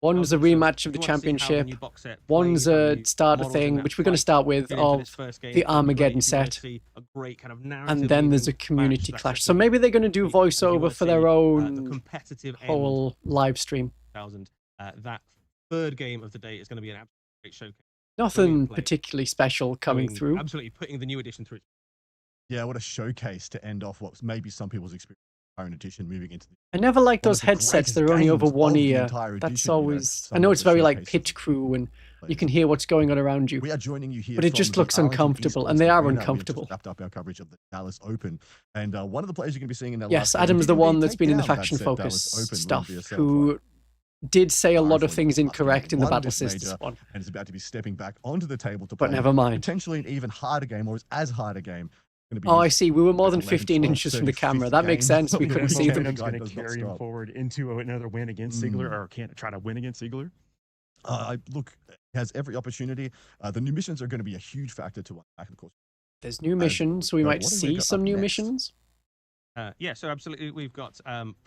One's a rematch of the championship. One's a starter thing, which we're going to start with, of the Armageddon set. And then there's a community clash. So maybe they're going to do voiceover for their own whole live stream. That third game of the day is going to be an absolute great showcase. Nothing particularly special coming through. Absolutely putting the new edition through. Yeah, what a showcase to end off what maybe some people's experience with current edition moving into. I never liked those headsets. They're only over one ear. That's always. I know it's very like Pit Crew, and you can hear what's going on around you. We are joining you here, but it just looks uncomfortable, and they are uncomfortable. Wrapped up our coverage of the Dallas Open, and one of the players you're going to be seeing in that. Yes, Adam's the one that's been in the faction focus stuff, who did say a lot of things incorrect in the Battle Sisters one, and is about to be stepping back onto the table to play. But never mind. Potentially an even harder game, or as hard a game. Oh, I see. We were more than 15 inches from the camera. That makes sense. We couldn't see them. Going to carry him forward into another win against Siegler, or can't try to win against Siegler? Look, has every opportunity. The new missions are going to be a huge factor to unpack, of course. There's new missions, so we might see some new missions. Yeah, so absolutely. We've got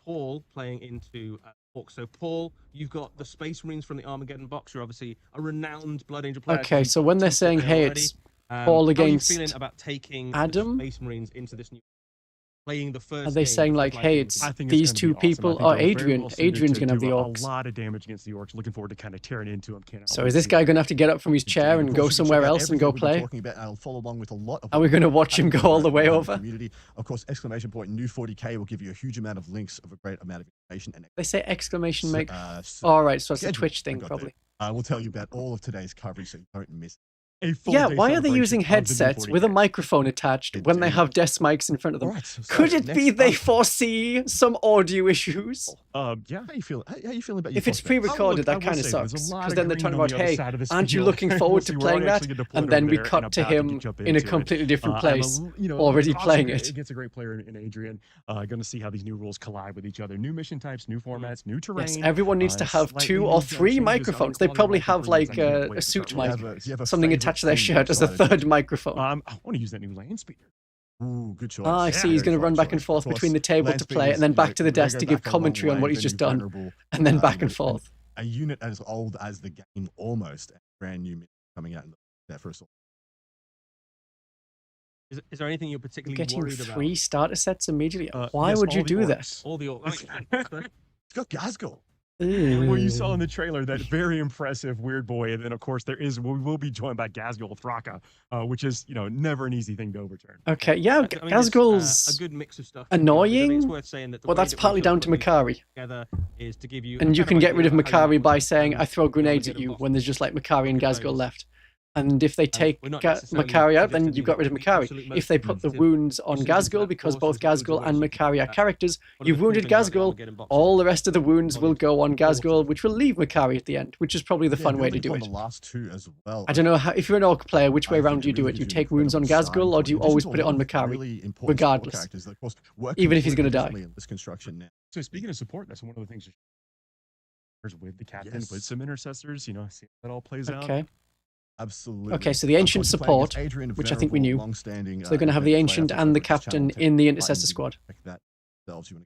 Paul playing into Orcs. So, Paul, you've got the Space Marines from the Armageddon box. You're obviously a renowned Blood Angel player. Okay, so when they're saying, hey, it's Paul against how are you feeling about taking Adam? Space Marines into this new playing the first? Are they saying like, hey, it's these 2 people? Or Adrian? Adrian's going to have the Orcs. A lot of damage against the Orcs. Looking forward to kind of tearing into them. So is this guy going to have to get up from his chair and go somewhere else and go play? Are we going to watch him go all the way over? Of course, exclamation point new 40K will give you a huge amount of links of a great amount of information. And they say exclamation make. All right, so it's a Twitch thing probably. I will tell you about all of today's coverage so you don't miss. Yeah, why are they using headsets with a microphone attached when they have desk mics in front of them? Right, so could it be they foresee some audio issues? Yeah. How you feeling about if it's pre-recorded, that kind of sucks. Because then they're talking about, hey, aren't you looking forward to playing that? And then we cut to him in a completely different place, already playing it. Against a great player in Adrian. Going to see how these new rules collide with each other. New mission types, new formats, new terrain. Yes, everyone needs to have 2 or 3 microphones. They probably have like a suit mic, something attached to their shirt as a 3rd microphone. I want to use that new land speeder. Ooh, good choice. I see. He's going to run back and forth between the table to play, and then back to the desk to give commentary on what he's just done, and then back and forth. A unit as old as the game, almost, brand new coming out in that first. Is there anything you're You're particularly getting worried 3 about? starter sets immediately. Why yes, would you all the do orcs. that? All the It's got Gazgul. Well, you saw in the trailer that very impressive weird boy, and then of course we will be joined by Gazgul Thraka, which is never an easy thing to overturn. Okay, yeah, I mean, Gazgul's a good mix of stuff. annoying, I think it's worth saying that well, that's partly down to Makari. Together is to give you And you can get rid of Makari by saying, I throw grenades get at you, involved. when there's just like Makari and Look at Gazgul those. left. And if they take we're not necessarily Makari out, then suggesting you've got rid of the Makari. absolute most If they put the sensitive wounds on decisions Gazgul, that because force both us to do Gazgul and ways. Makari are characters, One of you've the cool wounded things about the Gazgul, Armageddon box all is the rest of the wounds will knowledge go on Gazgul, portal. which will leave Makari at the end, which is probably the fun way to do On it. the last 2 as well. I don't know, how, if you're an Orc player, which way I around think do you do really it? You gives take wounds on incredible starting Gazgul, or do you point. In always addition put to it a on lot of Makari? really important support regardless. characters that, of course, work Even if he's gonna die. in this construction now. So speaking of support, that's one of the things with the captain, Yes. with some intercessors, see how that all plays out. Okay. Absolutely. Okay, so the ancient support, which I think we knew. So they're going to have the ancient and the captain in the intercessor squad. That themselves, you want to,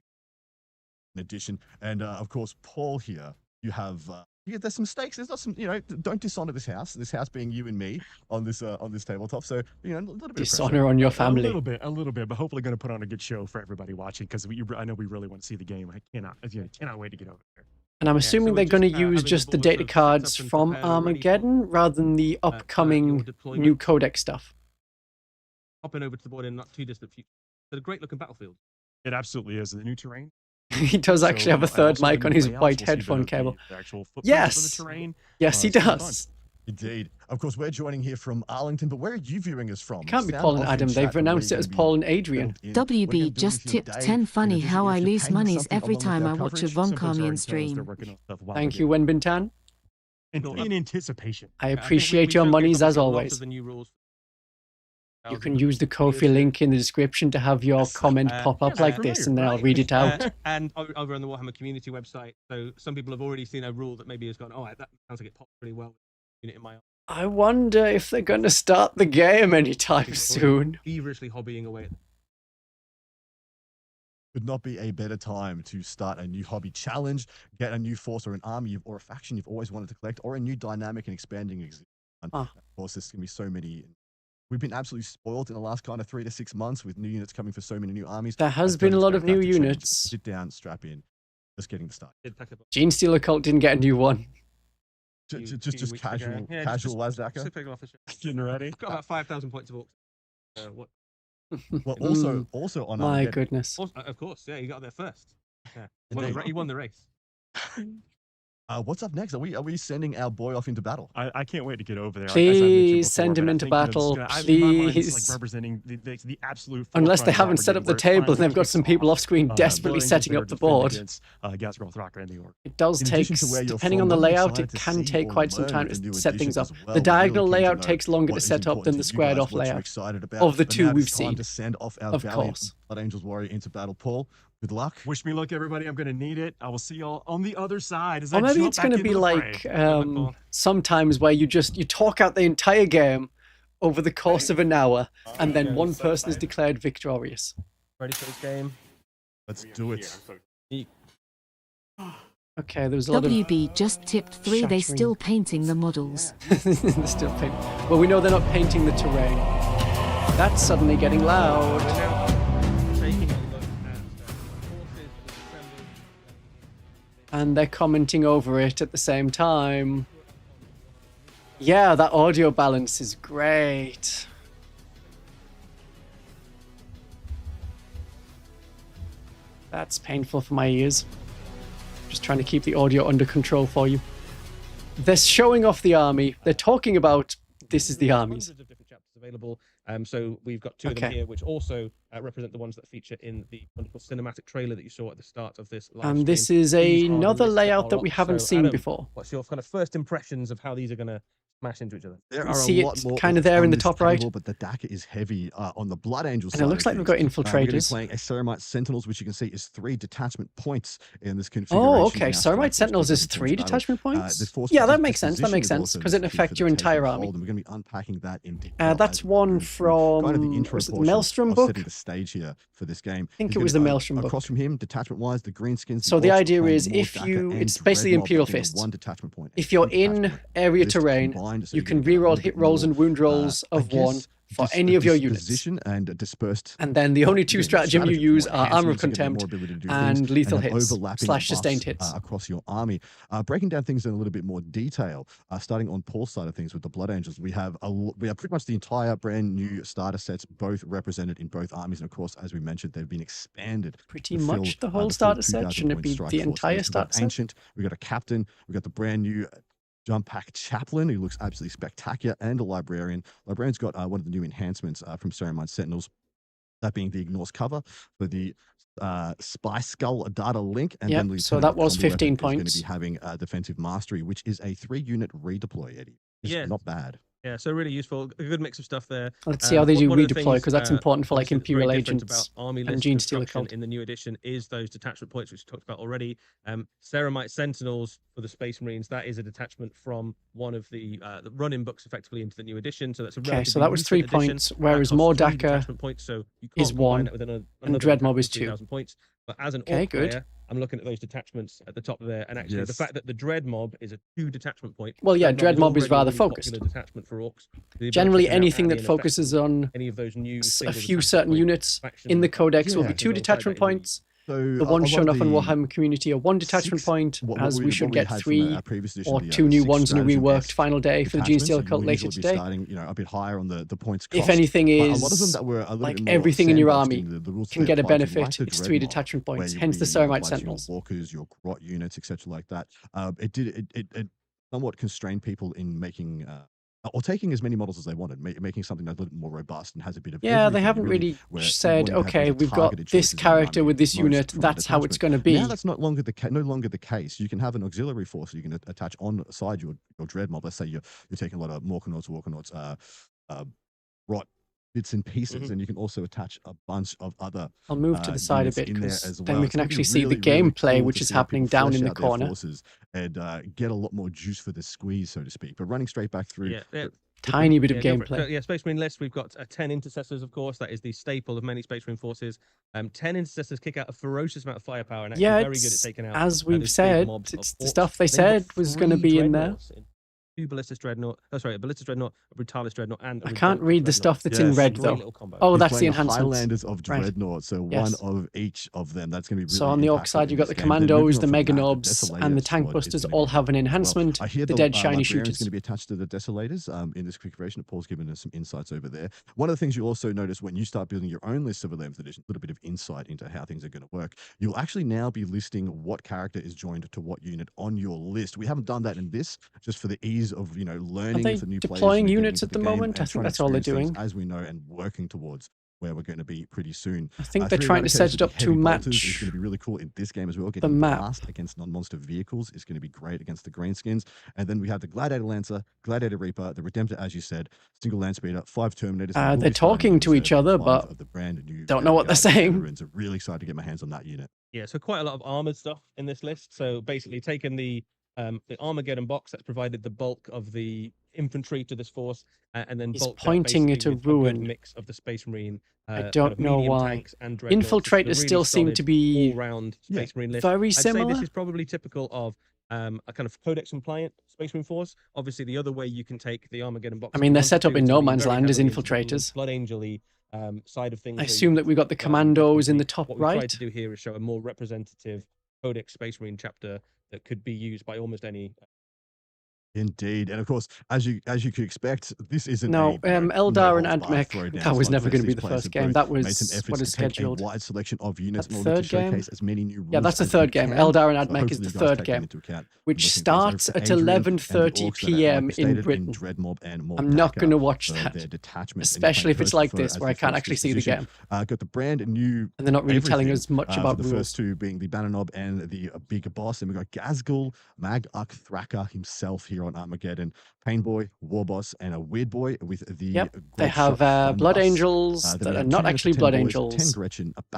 in addition, and of course, Paul here. You have there's some stakes. There's not some, don't dishonor this house. This house being you and me on this tabletop. So a little bit Dishonor on your family. A little bit, but hopefully going to put on a good show for everybody watching because I know we really want to see the game. I cannot wait to get over there. And I'm Yeah, assuming so they're we're going to just, use having just the the board data sort of set cards up and from prepare ready for, Armageddon rather than the your upcoming deployment. new codex stuff. Hopping over to the board in not too distant future. It's a great looking battlefield. It absolutely is. The new terrain. He does actually have a and third also the mic new on his layouts, white we'll see headphone cable. the actual footprint Yes. of the terrain. Yes, he it's gonna be does. Indeed. Of course, we're joining here from Arlington, but where are you viewing us from? It can't be Sound Paul and off in Adam. chat They've where announced it you're as gonna be Paul and Adrian. built in. WB just tipped 10 funny how I lose monies every time I watch a Von Carmian stream. Thank you, Wenbin Tan. In anticipation. I I think appreciate we your showcased monies as obviously a lot of always. the new rules. You can use the Ko-fi link in the description to have your comment pop up yes, like familiar, this, and then I'll right. read it out. And over on the Warhammer community website, so some people have already seen a rule that maybe has gone, oh, that sounds like it popped pretty well in my I wonder if they're going to start the game anytime soon. feverishly hobbying away at Could not be a better time to start a new hobby challenge, get a new force or an army or a faction you've always wanted to collect, or a new dynamic and expanding existing one. Of course, there's going to be so many. We've been absolutely spoiled in the last kind of 3 to 6 months with new units coming for so many new armies. There has I been a don't lot of expect new that to change. units. Sit down, strap in. Just getting the start. Genestealer Cult didn't get a new one. Just weeks casual, ago. Yeah, casual just Wazdaka. picking off the show. Getting ready. I've got about 5,000 points of orcs. What? Well, also on My Armageddon. goodness. Also, of course, yeah, you got there first. Yeah, Indeed. he won the race. What's up next? Are we sending our boy off into battle? I can't wait to get over there. Please send him into battle, in my mind, it's please. like representing the absolute. Unless they forefront of haven't set up the Armageddon, where it table and they've got finally some kicks people off, off screen desperately Blood setting Angels up the there to board. defend against Gazgul Thraka and the Orc. It does In take, addition to where you're depending from, on the we're layout, it excited to can see take or quite some learn time with the to new set things up. additions as well. The We're diagonal really keen to layout know takes longer to what is set up important than to the you squared guys, off what you're layout. excited about. Of the But two now it we've is time seen. to send off our Of valiant course. Blood Angels warrior into battle. Paul, good luck. Wish me luck, everybody. I'm going to need it. I will see y'all on the other side. As Or I maybe jump it's going to back be into the like fray. sometimes where you talk out the entire game over the course of an hour, and then one person is declared victorious. Ready for this game? Let's do it. Okay, there was a lot WB just tipped 3. They shattering. still painting the models. They're still painting. Well, we know they're not painting the terrain. That's suddenly getting loud. Taking a look at forces assembled. And they're commenting over it at the same time. Yeah, that audio balance is great. That's painful for my ears. Just trying to keep the audio under control for you. They're showing off the army. They're talking about this is the armies. Hundreds of different chapters available. So we've got 2 of them Okay. here, which also represent the ones that feature in the wonderful cinematic trailer that you saw at the start of this live And this stream. is These are the another lists that layout are that we up. haven't So, seen Adam, before. What's your kind of first impressions of how these are going to smash into each other? There You are see a lot it more kinda there in the on this top right? table, but the DAC is heavy on the Blood Angel side. And it looks of like we've things. got We're going to be infiltrators. playing a Ceramite Sentinels, which you can see is 3 detachment points in this configuration. Oh, okay. now. So, of Ceramite course, Sentinels is when it 3 comes to battle, detachment points? the force Yeah, that defense makes sense. That position makes is sense, also because it key for affects the your taking entire of army. hold, and we're going to be unpacking that in detail. That's as we one go through kind of the from intro was it the portion Maelstrom of book? setting the stage here for this game. I think He's it was gonna the be, Maelstrom book. across from him, detachment-wise, the greenskins. So the orcs idea playing is more if Daka you- and it's basically Dreadmob Imperial getting a Fist. 1 detachment point. If you're Detachment in point. area List terrain, combined, so you you're can gonna get a reroll little hit bit rolls more, and wound rolls I of 1, guess, for any of your units. Disposition and dispersed. And then the only two stratagem you use are Armor of Enhancements, you get more Contempt ability to do and things, lethal then hits overlapping / buffs, sustained hits. across your army. Breaking down things in a little bit more detail, starting on Paul's side of things with the Blood Angels, we have pretty much the entire brand new starter sets, both represented in both armies, and of course, as we mentioned, they've been expanded. Pretty much the whole starter set. Shouldn't it be the entire starter set? Ancient, we got a captain, we got the brand new jump pack chaplain, who looks absolutely spectacular, and a librarian. Librarian's got one of the new enhancements from Ceramite Sentinels, that being the Ignores cover for the Spy Skull data link. And then so that was 15 points. Going to be having defensive mastery, which is a 3-unit redeploy, Eddie. It's not bad. Yeah, so really useful. A good mix of stuff there. Let's see how they do redeploy, because that's important for like Imperial Agents and Genestealer Cult. In the new edition is those detachment points, which we talked about already. Ceramite Sentinels for the Space Marines, that is a detachment from one of the run-in books effectively into the new edition. So that's a okay, so that was 3 points, whereas Mordaka so is 1, and Dreadmob is 2. Points. But as an orc player, I'm looking at those detachments at the top there, and actually the fact that the Dreadmob is a 2 detachment point. Well, yeah, Dreadmob is rather focused. Detachment for orcs. Generally, anything that focuses on any of those new a few certain units in the Codex will be 2 detachment points. So the ones shown off on Warhammer Community are 1 detachment point, as we should get 3 or 2 new ones in a reworked final day for the Genestealer Cult later today. Starting, a bit higher on the points cost. If anything is, a lot of them that were a like everything in your army can get a benefit, it's 3 detachment points, hence the Ceramite Sentinels. Your walkers, your grot units, etc. like that. It somewhat constrained people in making or taking as many models as they wanted, making something that's a little bit more robust and has a bit of they haven't really said, okay, we've got this character with this unit, that's how it's going to be. Now that's no longer the case. You can have an auxiliary force you can attach on side your dread mob. Let's say you're taking a lot of Morkanauts, Walkanauts, rot bits and pieces, and you can also attach a bunch of other. I'll move to the side a bit, because then well. we can actually see the gameplay, which is happening down in the corner. And get a lot more juice for the squeeze, so to speak. But running straight back through. Tiny bit of gameplay. Space Marine list. We've got 10 intercessors, of course. That is the staple of many Space Marine forces. 10 intercessors kick out a ferocious amount of firepower, and actually very good at taking out. As we've said, it's the stuff they said was going to be in there. 2 Ballistus Dreadnought. Oh, sorry, a Ballistus Dreadnought, a Brutalis Dreadnought, and I can't read the stuff that's in red though. Oh, that's the enhancements. Highlanders of Dreadnought, so one of each of them. That's going to be really. So on the orc side, you've got the Commandos, the Meganobs, and the Tank Busters all have an enhancement. I hear the dead shiny shooters is going to be attached to the Desolators in this configuration. Paul's given us some insights over there. One of the things you also notice when you start building your own list of 11th edition, a little bit of insight into how things are going to work. You'll actually now be listing what character is joined to what unit on your list. We haven't done that in this, just for the ease of learning. Are they deploying units at the moment? I think that's all they're doing. As we know, and working towards where we're going to be pretty soon. I think they're trying to set it up to match. It's going to be really cool in this game as well. Getting the map fast against non-monster vehicles is going to be great against the greenskins. And then we have the Gladiator Lancer, Gladiator Reaper, the Redemptor, as you said, single land speeder, 5 Terminators. They're talking to each other, but the brand new don't know what they're saying. So really excited to get my hands on that unit. Yeah, so quite a lot of armored stuff in this list. So basically, taking the Armageddon box that's provided the bulk of the infantry to this force, and then pointing at a ruin mix of the Space Marine. I don't know why. Infiltrators still seem to be all-round Space Marine list. Very similar. I'd say this is probably typical of a kind of Codex compliant Space Marine force. Obviously, the other way you can take the Armageddon box. I mean, they're set up in no man's land as infiltrators. Blood Angel-y side of things. I assume that we got the Commandos in the top right. What we tried to do here is show a more representative Codex Space Marine chapter that could be used by almost any. Indeed, and of course, as you could expect, this isn't. Eldar and Admech. That was never going to be the first game. That was what is scheduled. A wide selection of units in order to game. showcase as many new rules. Yeah, that's the third game. Eldar and Admech is the third game, which starts at 11:30 p.m. in Britain. I'm not going to watch that, especially if it's like this, where I can't actually see the game. Got the brand new, and they're not really telling us much about the rules. first two being the Bannernob and the big boss, and we got Gazgul, Mag-Uk Thraka himself here on Armageddon, Pain Boy, War Boss, and a Weird Boy with the. They have Blood Angels that are not actually Blood Angels.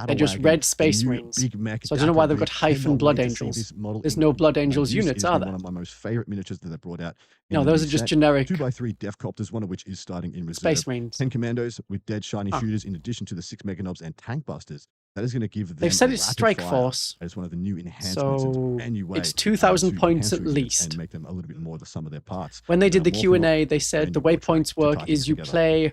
They're just red Space Marines. So I don't know why they've got hyphen Blood Angels. There's no Blood Angels units, are there? One of my most favorite miniatures that they brought out. No, those are just generic 2x3 Death Copters, one of which is starting in reserve. Space Marines. 10 Commandos with dead shiny shooters, in addition to the 6 Meganobs and Tank Busters. That is going to give them. They've said it's Strike Force. It's one of the new enhancements. So it's 2,000 points at least. And make them a little bit more the sum of their parts. When they did the Q&A, they said the way points work is you play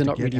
are not get really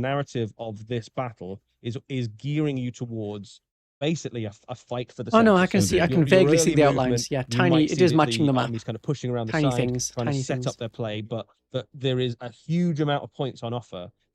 narrative of this battle is gearing you towards basically a fight for the Oh no, center. I can So see. I your can vaguely see early the movement, outlines. Yeah, you tiny. might It see is that matching the map. army's kind of pushing around the Tiny side, things. trying to Tiny set things. up their play, but there is a huge amount of points on offer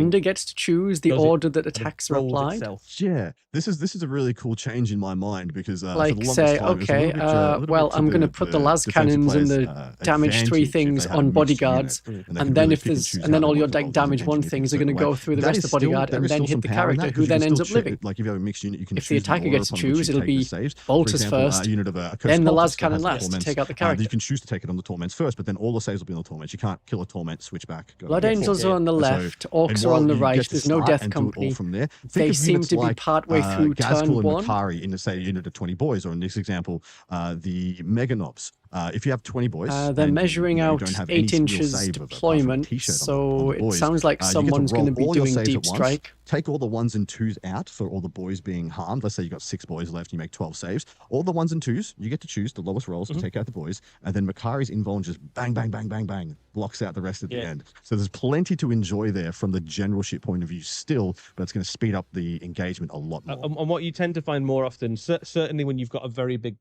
defender gets to choose the Does it- order that the attacks are rolls applied. itself. Yeah, this is a really cool change in my mind because for the Like longest say, time, it was a okay, little bit, a little well, bit to I'm going to the- put the the las defensive cannons and player's, the damage 3 advantage if things they had a on mixed bodyguards, unit, they and could then really if pick and there's choose and then how all they your want to deck roll damage these 1 engines in a things are going to certain go way. through the That rest is of the bodyguard there and is then still hit some the power in character, that, who 'cause you then can ends still up living. like if you have a mixed unit, you can If choose the attacker order gets to upon which choose, you it'll take the be saves. For bolters example, first, a unit of a then the Cultist las that cannon has the last to torments, take out the character. you can choose to take it on the torments first, but then all the saves will be on the torments. You can't kill a torment, switch switchback. Blood Angels are on the left, Orcs are on the right. There's no Death Company. From there, They seem to be partway through turn Gazkul and 1. Makari in, say, a unit of 20 boys, or in this example, the Meganobs. If you have 20 boys, they're measuring out don't have 8 any real inches save of deployment, so it sounds like someone's going to be doing deep strike. Take all the 1s and 2s out for all the boys being harmed. Let's say you got 6 boys left, you make 12 saves. All the 1s and 2s, you get to choose the lowest rolls to take out the boys, and then Makari's invuln just bang, bang, bang, bang, bang, blocks out the rest at the end. So there's plenty to enjoy there from the generalship point of view still, but it's going to speed up the engagement a lot more. And what you tend to find more often, certainly when you've got a very big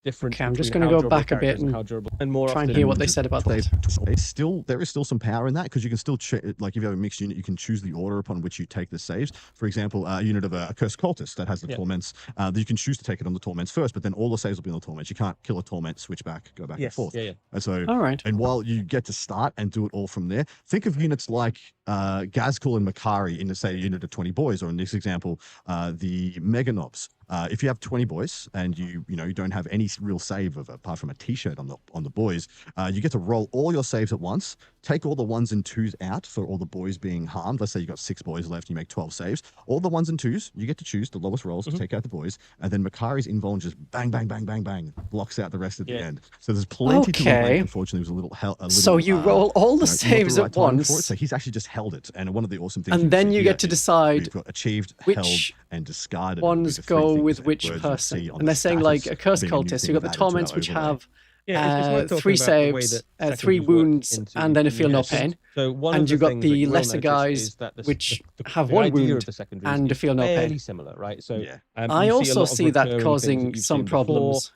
difference. Okay, I'm just going to go back a bit and try and hear what they said about that. There is still some power in that, because you can still like if you have a mixed unit, you can choose the order upon which you take the saves. For example, a unit of a cursed cultist that has the torments, you can choose to take it on the torments first, but then all the saves will be on the torments. You can't kill a torment, switch back, go back and forth. And so, and while you get to start and do it all from there, think of units like Gazkul and Makari in, say, a unit of 20 boys, or in this example, the Meganobs. If you have 20 boys and you don't have any real save apart from a t-shirt on the boys, you get to roll all your saves at once, take all the 1s and 2s out for all the boys being harmed. Let's say you got 6 boys left, you make 12 saves. All the 1s and 2s, you get to choose the lowest rolls to take out the boys, and then Makari's invuln just bang, bang, bang, bang, bang, blocks out the rest at the end. So there's plenty to it. Unfortunately, it was a little so you roll all the saves at once. So he's actually just held it, and one of the awesome things. And then you get to decide you've got achieved, which held, and discarded ones go with which person. And they're saying like a cursed cultist. You've got the torments, which have 3 saves, 3 wounds, and then a feel no pain. And you've got the lesser guys, which have 1 wound and a feel no pain. Similar, right? So I also see that causing some problems.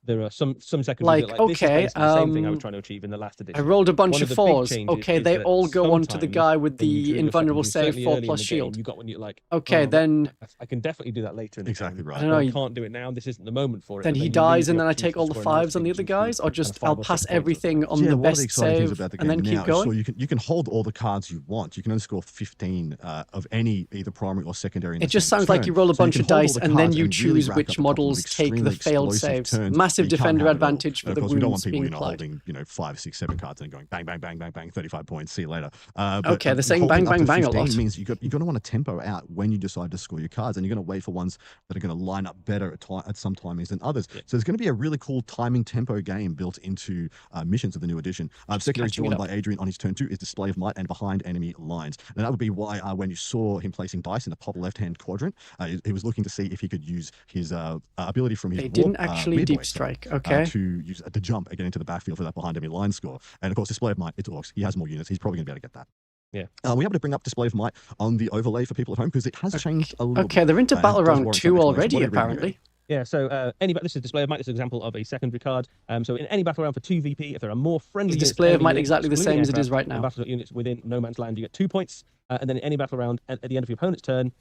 There are some secondaries like, that, okay, this is the same thing I was trying to achieve in the last edition. I rolled a bunch of 4s. Okay, they all go onto the guy with the invulnerable save 4+ shield. You got when you like. Okay, then I can definitely do that later. In the exactly right. I don't know. I can't do it now. This isn't the moment for it. Then he dies, and then I take all the 5s on the other guys, or just I'll pass everything on the best save and then keep going. Sure, you can hold all the cards you want. You can only score 15 of any either primary or secondary. It just sounds like you roll a bunch of dice and then you choose which models take the failed saves. Massive defender advantage for the wounds being applied. Of course, we don't want people holding 5, 6, 7 cards and going bang, bang, bang, bang, bang, 35 points. See you later. Okay, they're saying bang, bang, bang a lot. Means you're going to want to tempo out when you decide to score your cards, and you're going to wait for ones that are going to line up better at some timings than others. So there's going to be a really cool timing tempo game built into missions of the new edition. Secondaries drawn by Adrian on his turn 2 is Display of Might and Behind Enemy Lines. And that would be why when you saw him placing dice in the top left-hand quadrant, he was looking to see if he could use his ability from his They didn't actually deep strike, okay. To use the jump and get into the backfield for that behind enemy line score. And of course, Display of Might, it's Orcs. He has more units. He's probably going to be able to get that. Yeah. We're able to bring up Display of Might on the overlay for people at home because it has changed a little bit. Okay, they're into battle round 2 already, apparently. Yeah, so this is Display of Might. This is an example of a secondary card. So in any battle round for 2 VP, if there are more friendly units, Display of Might exactly the same as it is right now. Battle units within no man's land, you get 2 points. And then in any battle round at the end of your opponent's turn,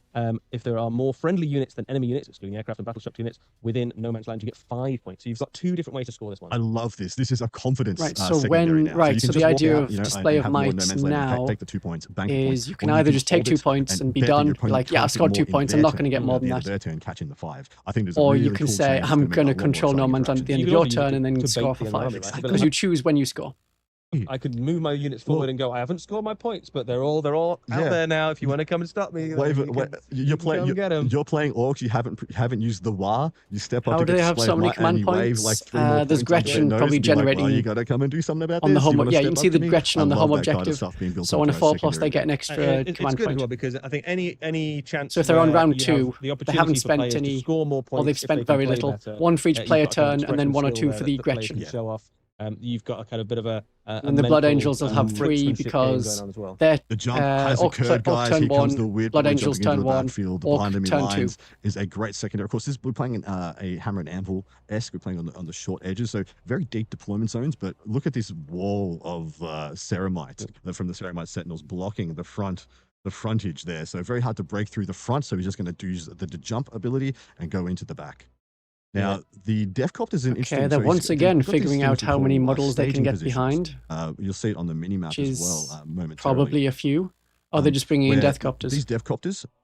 if there are more friendly units than enemy units, excluding aircraft and battleship units, within no man's land, you get 5 points. So you've got 2 different ways to score this one. I love this. This is a confidence. Right. So so the idea of Display of Might now take the 2 points, is you can either just take 2 points and be done. Like, yeah, I scored 2 points. I'm not going to get more than that. Their turn, catching the 5. I think there's or you can say, I'm going to control no man's land at the end of your turn and then score for 5. Because you choose when you score. I could move my units forward and go, I haven't scored my points, but they're all out there now. If you want to come and stop me, you're playing Orcs. You haven't used the Wa. You step up. How do they have so many command points? There's Gretchen probably generating. You got to come and do something about on this. The home. Yeah, you can see the Gretchen on the home objective. So on a 4+, they get an extra it's command good point. As well because I think any chance. So if they're on round 2, they haven't spent any, or they've spent very little. 1 for each player turn, and then 1 or 2 for the Gretchen. Show off. You've got a kind of bit of a and the Blood Angels will have 3 because they're the jump has occurred, guys. Turn Here comes 1, the weird Blood Angels turn 1, Orc turn 2 is a great secondary. Of course, we're playing a Hammer and Anvil-esque. We're playing on the short edges, so very deep deployment zones. But look at this wall of Ceramite from the Ceramite Sentinels blocking the frontage there. So very hard to break through the front. So he's just going to use the jump ability and go into the back. Now, the Death Copters is interesting. Okay, they're once again figuring out how many models they can get behind. You'll see it on the mini-map as well momentarily. Probably a few. Oh, they're just bringing in Death Copters. These Death Copters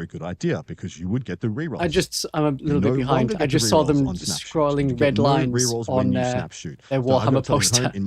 very good idea because you would get the rerolls. I'm a little bit behind. I just saw them scrolling red lines on their Warhammer poster.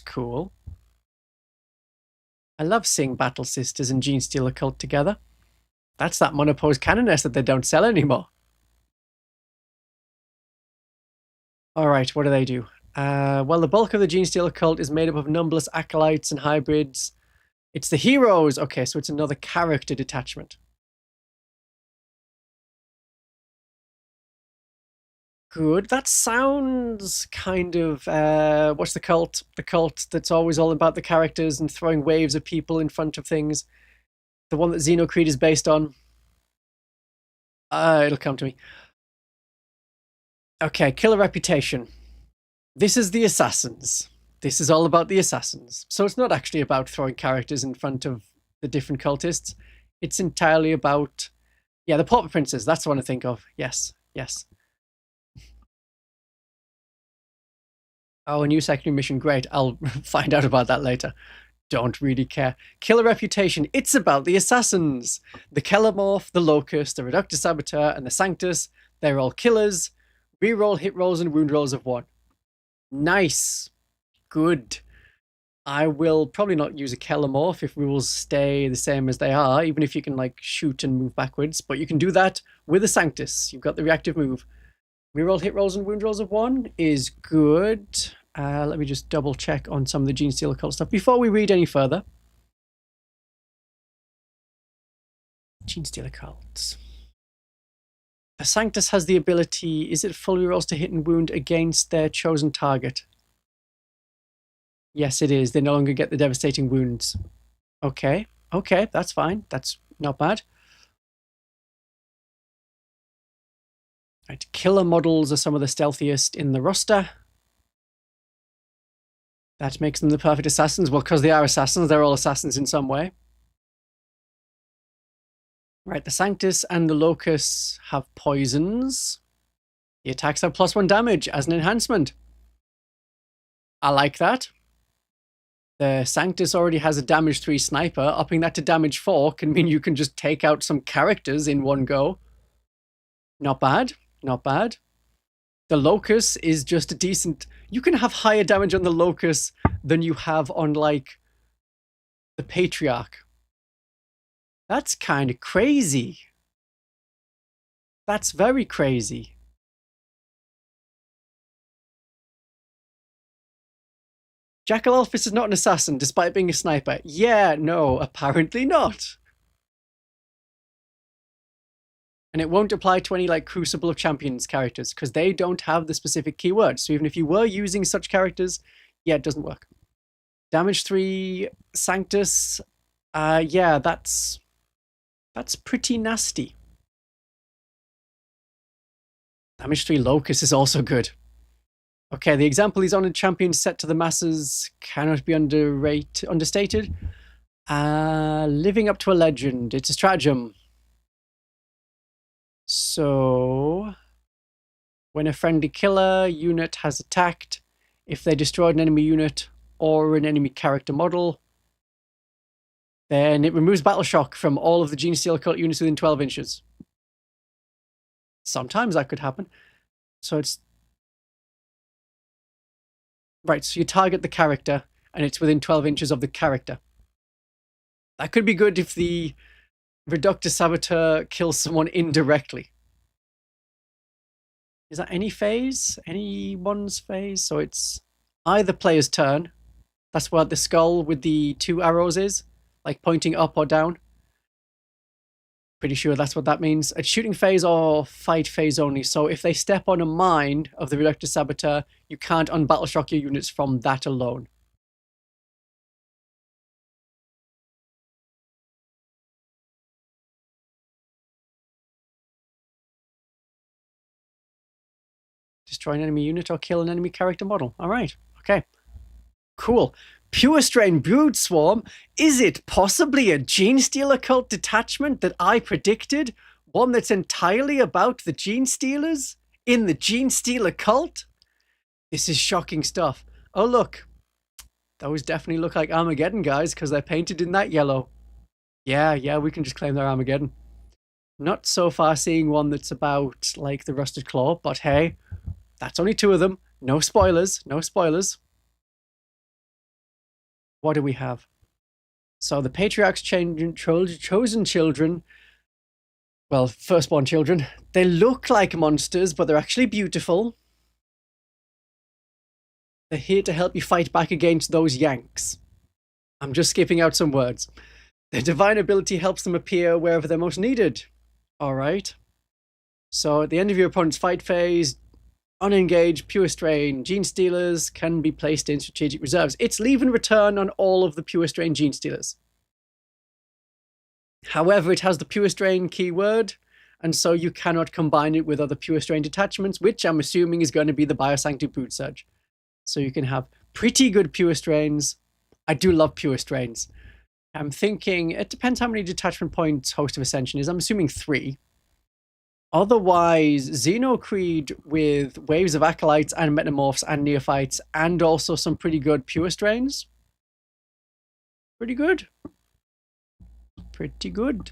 That's cool. I love seeing Battle Sisters and Genestealer Cult together. That's that monopose canoness that they don't sell anymore. All right, what do they do? Well, the bulk of the Genestealer cult is made up of numberless acolytes and hybrids. It's the heroes. Okay, so it's another character detachment. Good. That sounds kind of, what's the cult? The cult that's always all about the characters and throwing waves of people in front of things. The one that Xenocreed is based on. It'll come to me. Okay, killer reputation. This is the assassins. This is all about the assassins. So it's not actually about throwing characters in front of the different cultists. It's entirely about, yeah, the Pauper Princes. That's the one to think of. Yes, yes. Oh, a new secondary mission. Great. I'll find out about that later. Don't really care. Killer reputation. It's about the assassins. The Kellamorph, the Locust, the Reductor Saboteur, and the Sanctus. They're all killers. Reroll hit rolls and wound rolls of 1. Nice. Good. I will probably not use a Kellamorph if we will stay the same as they are, even if you can like shoot and move backwards. But you can do that with a Sanctus. You've got the reactive move. Reroll hit rolls and wound rolls of 1 is good. Let me just double check on some of the Genestealer cult stuff before we read any further. Genestealer cults. The Sanctus has the ability, is it full rerolls to hit and wound against their chosen target? Yes, it is. They no longer get the devastating wounds. Okay, okay, that's fine. That's not bad. Right, killer models are some of the stealthiest in the roster. That makes them the perfect assassins. Well, because they are assassins, they're all assassins in some way. Right, the Sanctus and the Locust have poisons. The attacks have +1 damage as an enhancement. I like that. The Sanctus already has a damage 3 sniper. Upping that to damage 4 can mean you can just take out some characters in one go. Not bad, not bad. The Locust is just a decent... You can have higher damage on the Locust than you have on, like, the Patriarch. That's kind of crazy. That's very crazy. Jackal Alphys is not an assassin, despite being a sniper. Yeah, no, apparently not. And it won't apply to any like Crucible of Champions characters because they don't have the specific keyword. So even if you were using such characters, yeah, it doesn't work. Damage 3 Sanctus. Yeah, that's pretty nasty. Damage 3 Locust is also good. Okay, the example these honored champions set to the masses cannot be understated. Living up to a legend. It's a stratagem. So, when a friendly killer unit has attacked, if they destroyed an enemy unit or an enemy character model, then it removes battle shock from all of the Genestealer cult units within 12 inches. Sometimes that could happen. So it's... Right, so you target the character, and it's within 12 inches of the character. That could be good if the Reductor Saboteur kills someone indirectly. Is that any phase? Anyone's phase? So it's either player's turn. That's what the skull with the 2 arrows is. Like pointing up or down. Pretty sure that's what that means. It's shooting phase or fight phase only. So if they step on a mine of the Reductor Saboteur, you can't unbattle shock your units from that alone. Destroy an enemy unit or kill an enemy character model. All right. Okay. Cool. Pure Strain Brood Swarm. Is it possibly a Genestealer cult detachment that I predicted? One that's entirely about the Genestealers in the Genestealer cult? This is shocking stuff. Oh, look. Those definitely look like Armageddon guys because they're painted in that yellow. Yeah, we can just claim they're Armageddon. Not so far seeing one that's about, like, the Rusted Claw, but hey, that's only 2 of them. No spoilers, no spoilers. What do we have? So the Patriarch's chosen children well, firstborn children. They look like monsters, but they're actually beautiful. They're here to help you fight back against those Yanks. I'm just skipping out some words. Their divine ability helps them appear wherever they're most needed. Alright. So at the end of your opponent's fight phase, unengaged, pure strain, Genestealers can be placed in strategic reserves. It's leave and return on all of the pure strain Genestealers. However, it has the pure strain keyword, and so you cannot combine it with other pure strain detachments, which I'm assuming is going to be the Biosanctum Boot Surge. So you can have pretty good pure strains. I do love pure strains. I'm thinking, it depends how many detachment points Host of Ascension is. I'm assuming 3. Otherwise, Xenocreed with Waves of Acolytes and Metamorphs and Neophytes, and also some pretty good pure strains. Pretty good. Pretty good.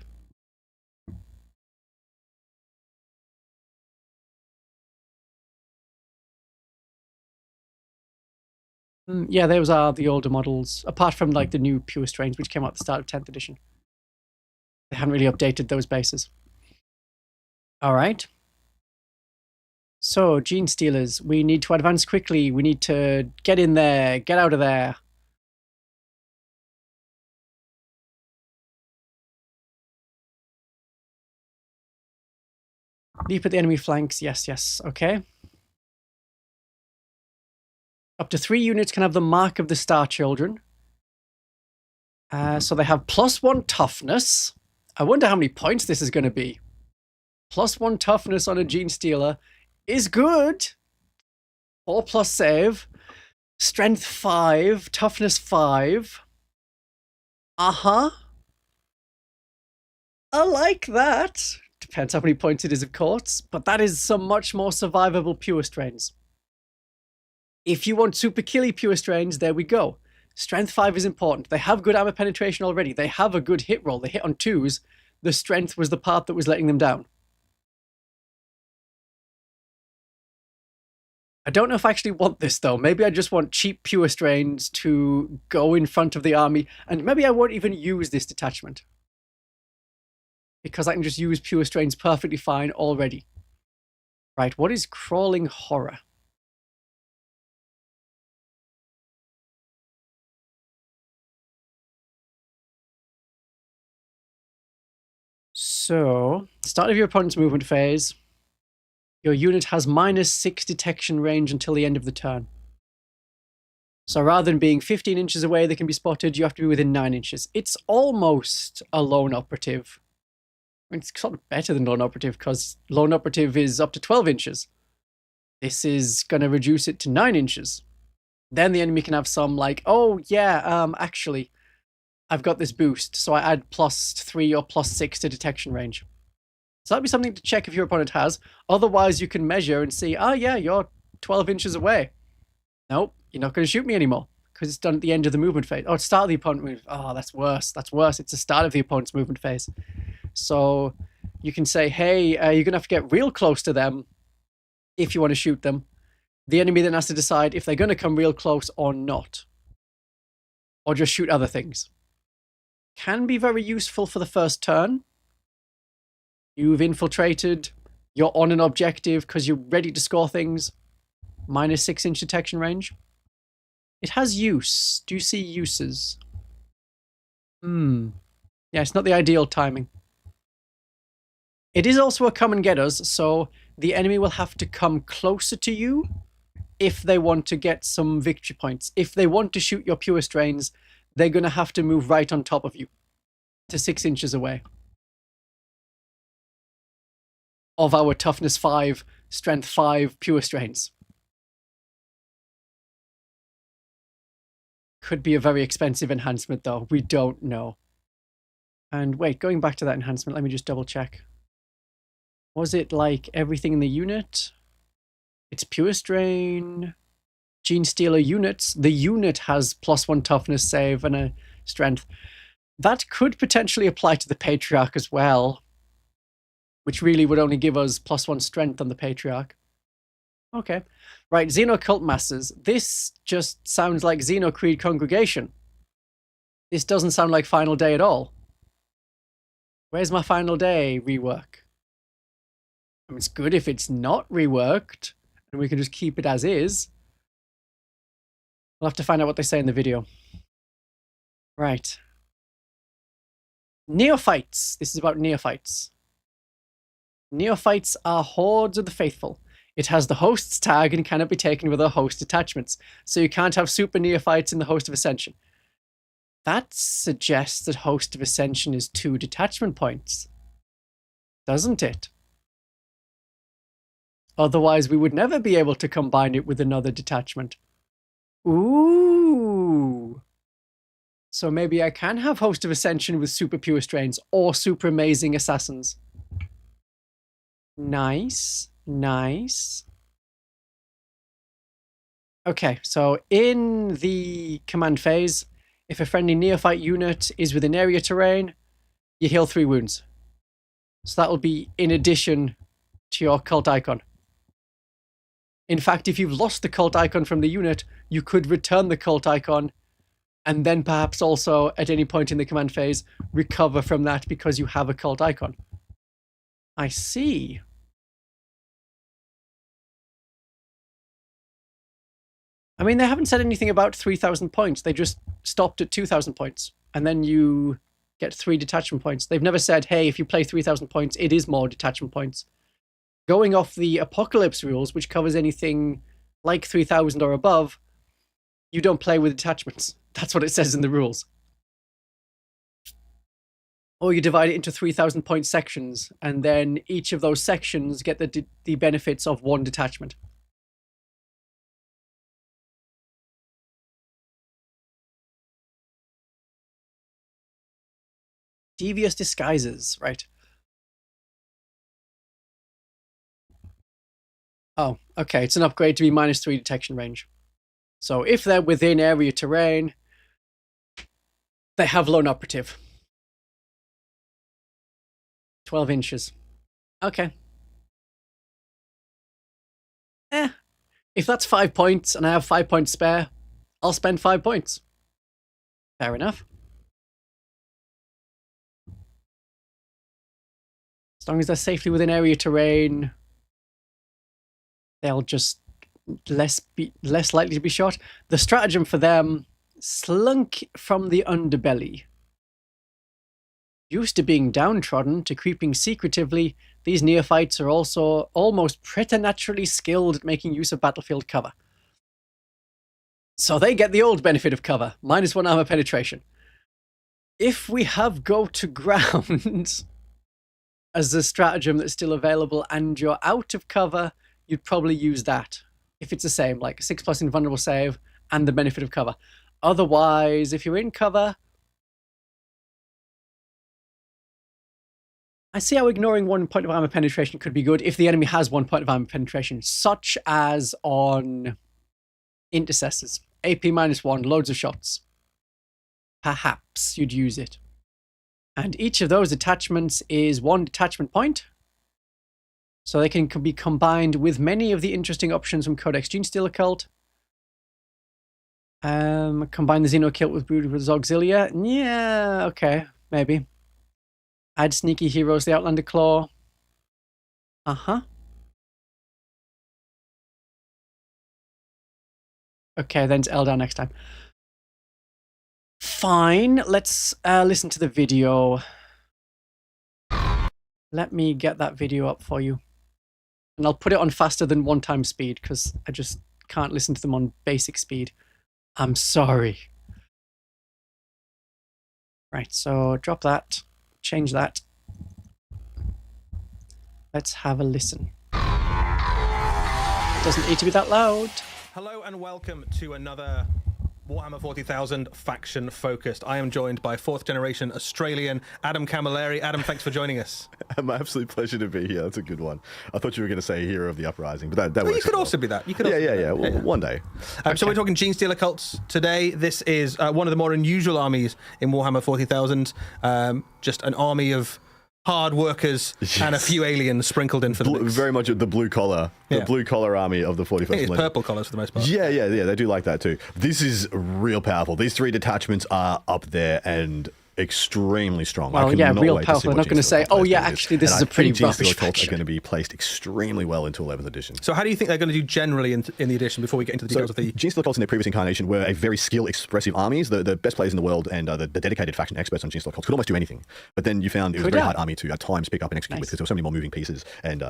Yeah, those are the older models, apart from like the new pure strains, which came out at the start of 10th edition. They haven't really updated those bases. All right. So, Genestealers, we need to advance quickly. We need to get in there, get out of there. Leap at the enemy flanks. Yes, yes. Okay. Up to 3 units can have the Mark of the Star Children. So they have +1 toughness. I wonder how many points this is going to be. +1 toughness on a Genestealer is good. 4+ save. Strength 5. Toughness 5. Uh-huh. I like that. Depends how many points it is, of course. But that is some much more survivable pure strains. If you want super killy pure strains, there we go. Strength 5 is important. They have good armor penetration already. They have a good hit roll. They hit on 2s. The strength was the part that was letting them down. I don't know if I actually want this, though. Maybe I just want cheap pure strains to go in front of the army. And maybe I won't even use this detachment, because I can just use pure strains perfectly fine already. Right, what is Crawling Horror? So, start of your opponent's movement phase. Your unit has -6 detection range until the end of the turn. So rather than being 15 inches away they can be spotted, you have to be within 9 inches. It's almost a lone operative. I mean, it's sort of better than lone operative, because lone operative is up to 12 inches. This is going to reduce it to 9 inches. Then the enemy can have some like, oh yeah, actually, I've got this boost, so I add +3 or +6 to detection range. So that'd be something to check if your opponent has. Otherwise, you can measure and see, oh yeah, you're 12 inches away. Nope, you're not going to shoot me anymore, because it's done at the end of the movement phase. Oh, it's start of the opponent move. Oh, that's worse. That's worse. It's the start of the opponent's movement phase. So you can say, hey, you're going to have to get real close to them if you want to shoot them. The enemy then has to decide if they're going to come real close or not. Or just shoot other things. Can be very useful for the first turn. You've infiltrated, you're on an objective because you're ready to score things. -6 inch detection range. It has use. Do you see uses? Yeah, it's not the ideal timing. It is also a come and get us, so the enemy will have to come closer to you if they want to get some victory points. If they want to shoot your pure strains, they're going to have to move right on top of you to 6 inches away of our toughness 5, strength 5 pure strains. Could be a very expensive enhancement, though. We don't know. And wait, going back to that enhancement, let me just double check. Was it like everything in the unit? It's pure strain, Genestealer units. The unit has +1 toughness save and a strength. That could potentially apply to the Patriarch as well, which really would only give us +1 strength on the Patriarch. Okay. Right, Cult Masters. This just sounds like Xenocreed Congregation. This doesn't sound like Final Day at all. Where's my Final Day rework? I mean, it's good if it's not reworked and we can just keep it as is. We'll have to find out what they say in the video. Right. Neophytes. This is about neophytes. Neophytes are hordes of the faithful. It has the host's tag and cannot be taken with other host detachments, so you can't have super neophytes in the Host of Ascension. That suggests that Host of Ascension is 2 detachment points, doesn't it? Otherwise, we would never be able to combine it with another detachment. Ooh. So maybe I can have Host of Ascension with super pure strains or super amazing assassins. Nice. Nice. Okay, so in the command phase, if a friendly neophyte unit is within area terrain, you heal 3 wounds. So that will be in addition to your cult icon. In fact, if you've lost the cult icon from the unit, you could return the cult icon and then perhaps also at any point in the command phase recover from that because you have a cult icon. I see. I mean, they haven't said anything about 3,000 points. They just stopped at 2,000 points. And then you get 3 detachment points. They've never said, hey, if you play 3,000 points, it is more detachment points. Going off the Apocalypse rules, which covers anything like 3,000 or above, you don't play with detachments. That's what it says in the rules. Or you divide it into 3,000 point sections, and then each of those sections get the benefits of 1 detachment. Devious disguises, right. Oh, okay, it's an upgrade to be -3 detection range. So if they're within area terrain, they have lone operative. 12 inches. Okay. If that's 5 points and I have 5 points spare, I'll spend 5 points. Fair enough. As long as they're safely within area terrain, they'll just less likely to be shot. The stratagem for them, slunk from the underbelly. Used to being downtrodden to creeping secretively, these neophytes are also almost preternaturally skilled at making use of battlefield cover. So they get the old benefit of cover, -1 armor penetration. If we have go to ground as a stratagem that's still available and you're out of cover, you'd probably use that. If it's the same, like a 6+ invulnerable save and the benefit of cover. Otherwise, if you're in cover, I see how ignoring 1 point of armor penetration could be good if the enemy has 1 point of armor penetration, such as on intercessors. AP -1, loads of shots. Perhaps you'd use it. And each of those attachments is 1 detachment point. So they can be combined with many of the interesting options from Codex Genestealer Cult. Combine the Xeno Kilt with Brood's Auxilia. Yeah, okay, maybe. Add Sneaky Heroes, the Outlander Claw. Uh-huh. Okay, then it's Eldar next time. Fine, let's listen to the video. Let me get that video up for you. And I'll put it on faster than 1x speed, because I just can't listen to them on basic speed. I'm sorry. Right, so drop that. Change that. Let's have a listen. It doesn't need to be that loud. Hello and welcome to another Warhammer 40,000 faction focused. I am joined by 4th generation Australian Adam Camilleri. Adam, thanks for joining us. My absolute pleasure to be here. That's a good one. I thought you were going to say Hero of the Uprising, but that works. You could also be that. You could also yeah. One day. So we're talking Genestealer Cults today. This is one of the more unusual armies in Warhammer 40,000. Just an army of hard workers and a few aliens sprinkled in for the mix. Very much the blue collar, blue collar army of the 41st. I think it's purple collars for the most part. Yeah, they do like that too. This is real powerful. These 3 detachments are up there, and extremely strong. Well, yeah, real powerful. They're not going to say, oh yeah, actually this is a pretty rubbish Cults are faction. going to be placed extremely well into 11th edition. So how do you think they're going to do generally in the edition before we get into the details of the... Genestealer Cults in their previous incarnation were a very skill-expressive armies. The best players in the world and the dedicated faction experts on Genestealer Cults could almost do anything. But then you found it was a very hard army to at times pick up and execute with because there were so many more moving pieces. And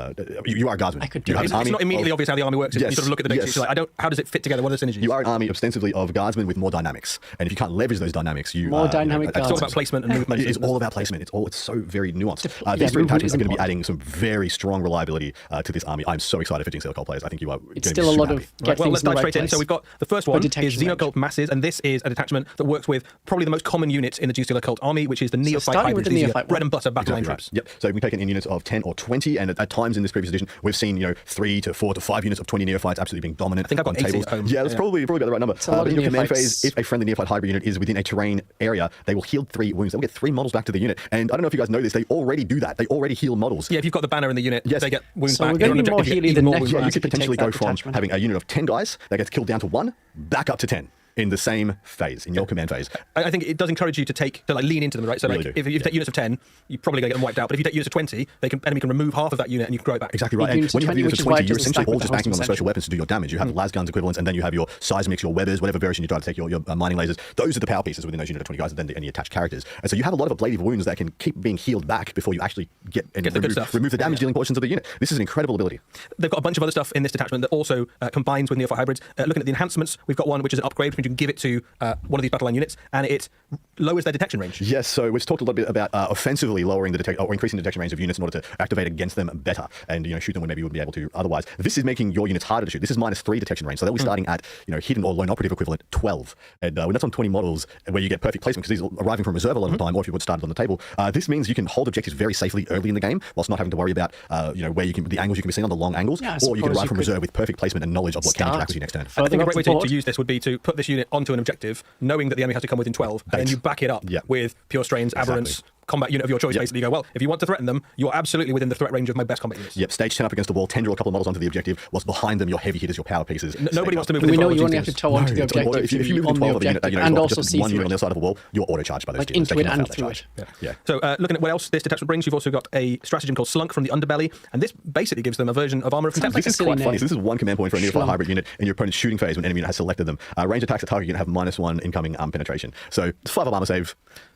you are a guardsman. I could do It's not immediately obvious how the army works. You sort of look at the data sheets, you're like, how does it fit together? What are the synergies? You are an army ostensibly of guardsmen with more dynamics. And if you can't leverage those dynamics, you more dynamic It's all about placement and movement. It's all about placement. It's so very nuanced. These three detachments are going to be adding some very strong reliability to this army. I'm so excited for Genestealer Cult players. I think you are. It's still a lot of well, let's dive straight in. So we've got the first one is Xenocult Masses, and this is a detachment that works with probably the most common unit in the Genestealer Cult army, which is the Neophyte Hybrids. These are bread and butter battle line troops. Yep. So we've taken in units of 10 or 20, and at times in this previous edition, we've seen 3 to 4 to 5 units of 20 Neophytes absolutely being dominant. I think I've got on 80 tables. at home. Yeah, that's probably about the right number. But in your command Neophytes. phase, if a friendly Neophyte Hybrid unit is within a terrain area, they will heal 3 wounds. They'll get 3 models back to the unit. And I don't know if you guys know this, they already do that. They already heal models. Yeah, if you've got the banner in the unit, they get wounds So back. we're going to be more healy than next Yeah, round you could if potentially take go that from detachment. having a unit of 10 guys that gets killed down to 1, back up to 10 in the same phase, in your command phase. I think it does encourage you to lean into them, right? So Really like, do. if you take units of 10, you're probably going to get them wiped out. But if you take units of 20, enemy can remove half of that unit and you can grow it back. Exactly right. You And do when you have units which of is why 20, it you're doesn't essentially stack all with just the banking on the Hostile special weapons to do your damage. You have las guns equivalents, and then you have your seismics, your webbers, whatever version you try to take, your mining lasers. Those are the power pieces within those unit of 20 guys, and then any attached characters. And so you have a lot of ablative wounds that can keep being healed back before you actually get the good stuff. remove the damage dealing portions of the unit. This is an incredible ability. They've got a bunch of other stuff in this detachment that also combines with Neophyte Hybrids. Looking at the enhancements, we've got one which is an upgrade, which you can give it to one of these battle line units, and it lowers their detection range. Yes, so we've talked a little bit about offensively lowering the or increasing the detection range of units in order to activate against them better and shoot them when maybe you wouldn't be able to otherwise. This is making your units harder to shoot. This is -3 detection range, so they'll be starting at hidden or lone operative equivalent 12. And when that's on 20 models, where you get perfect placement because these are arriving from reserve a lot of the time, or if you would start it on the table, this means you can hold objectives very safely early in the game whilst not having to worry about where you can the angles you can be seen on the long angles, or you can arrive from reserve with perfect placement and knowledge of what can interact with you next turn. I think a great way to use this would be to put this unit onto an objective, knowing that the enemy has to come within 12, and then you back it up with pure strains, aberrants, combat unit of your choice. Basically, you go, well, if you want to threaten them, you're absolutely within the threat range of my best combat units. Yep, stage 10 up against the wall, tendril a couple of models onto the objective, whilst behind them your heavy hitters, your power pieces. Nobody wants to move We within know 12 you only have to tow onto the objective if you move on within the 12 of a unit, objective, you've and got also just see one unit through on the it. other side of the wall, you're auto-charged by those Like units. into it and through it. Yeah. So looking at what else this detachment brings, you've also got a stratagem called Slunk from the Underbelly, and this basically gives them a version of Armor of Contempt. like This is a silly quite funny. name. So this is one command point for a Neophyte Schlunk. Hybrid unit in your opponent's shooting phase when enemy unit has selected them. Range attacks at target unit have -1 incoming penetration. So 5 up armor save.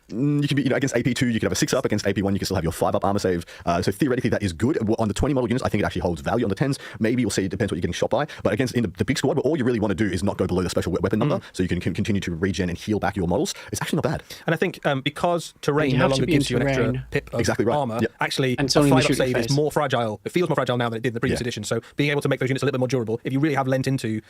You can be, against AP2, you can have a 6 up. Against AP1, you can still have your 5 up armor save. So theoretically, that is good. On the 20 model units, I think it actually holds value. On the 10s, maybe you'll see it depends what you're getting shot by. But against in the big squad, where all you really want to do is not go below the special weapon number, so you can continue to regen and heal back your models. It's actually not bad. And I think because terrain you no have to longer be in gives you an terrain. extra pip of Exactly right. armor, Yep. actually And it's a only in the 5 up shooting save is phase. more fragile. It feels more fragile now than it did in the previous edition. So being able to make those units a little bit more durable, if you really have lent into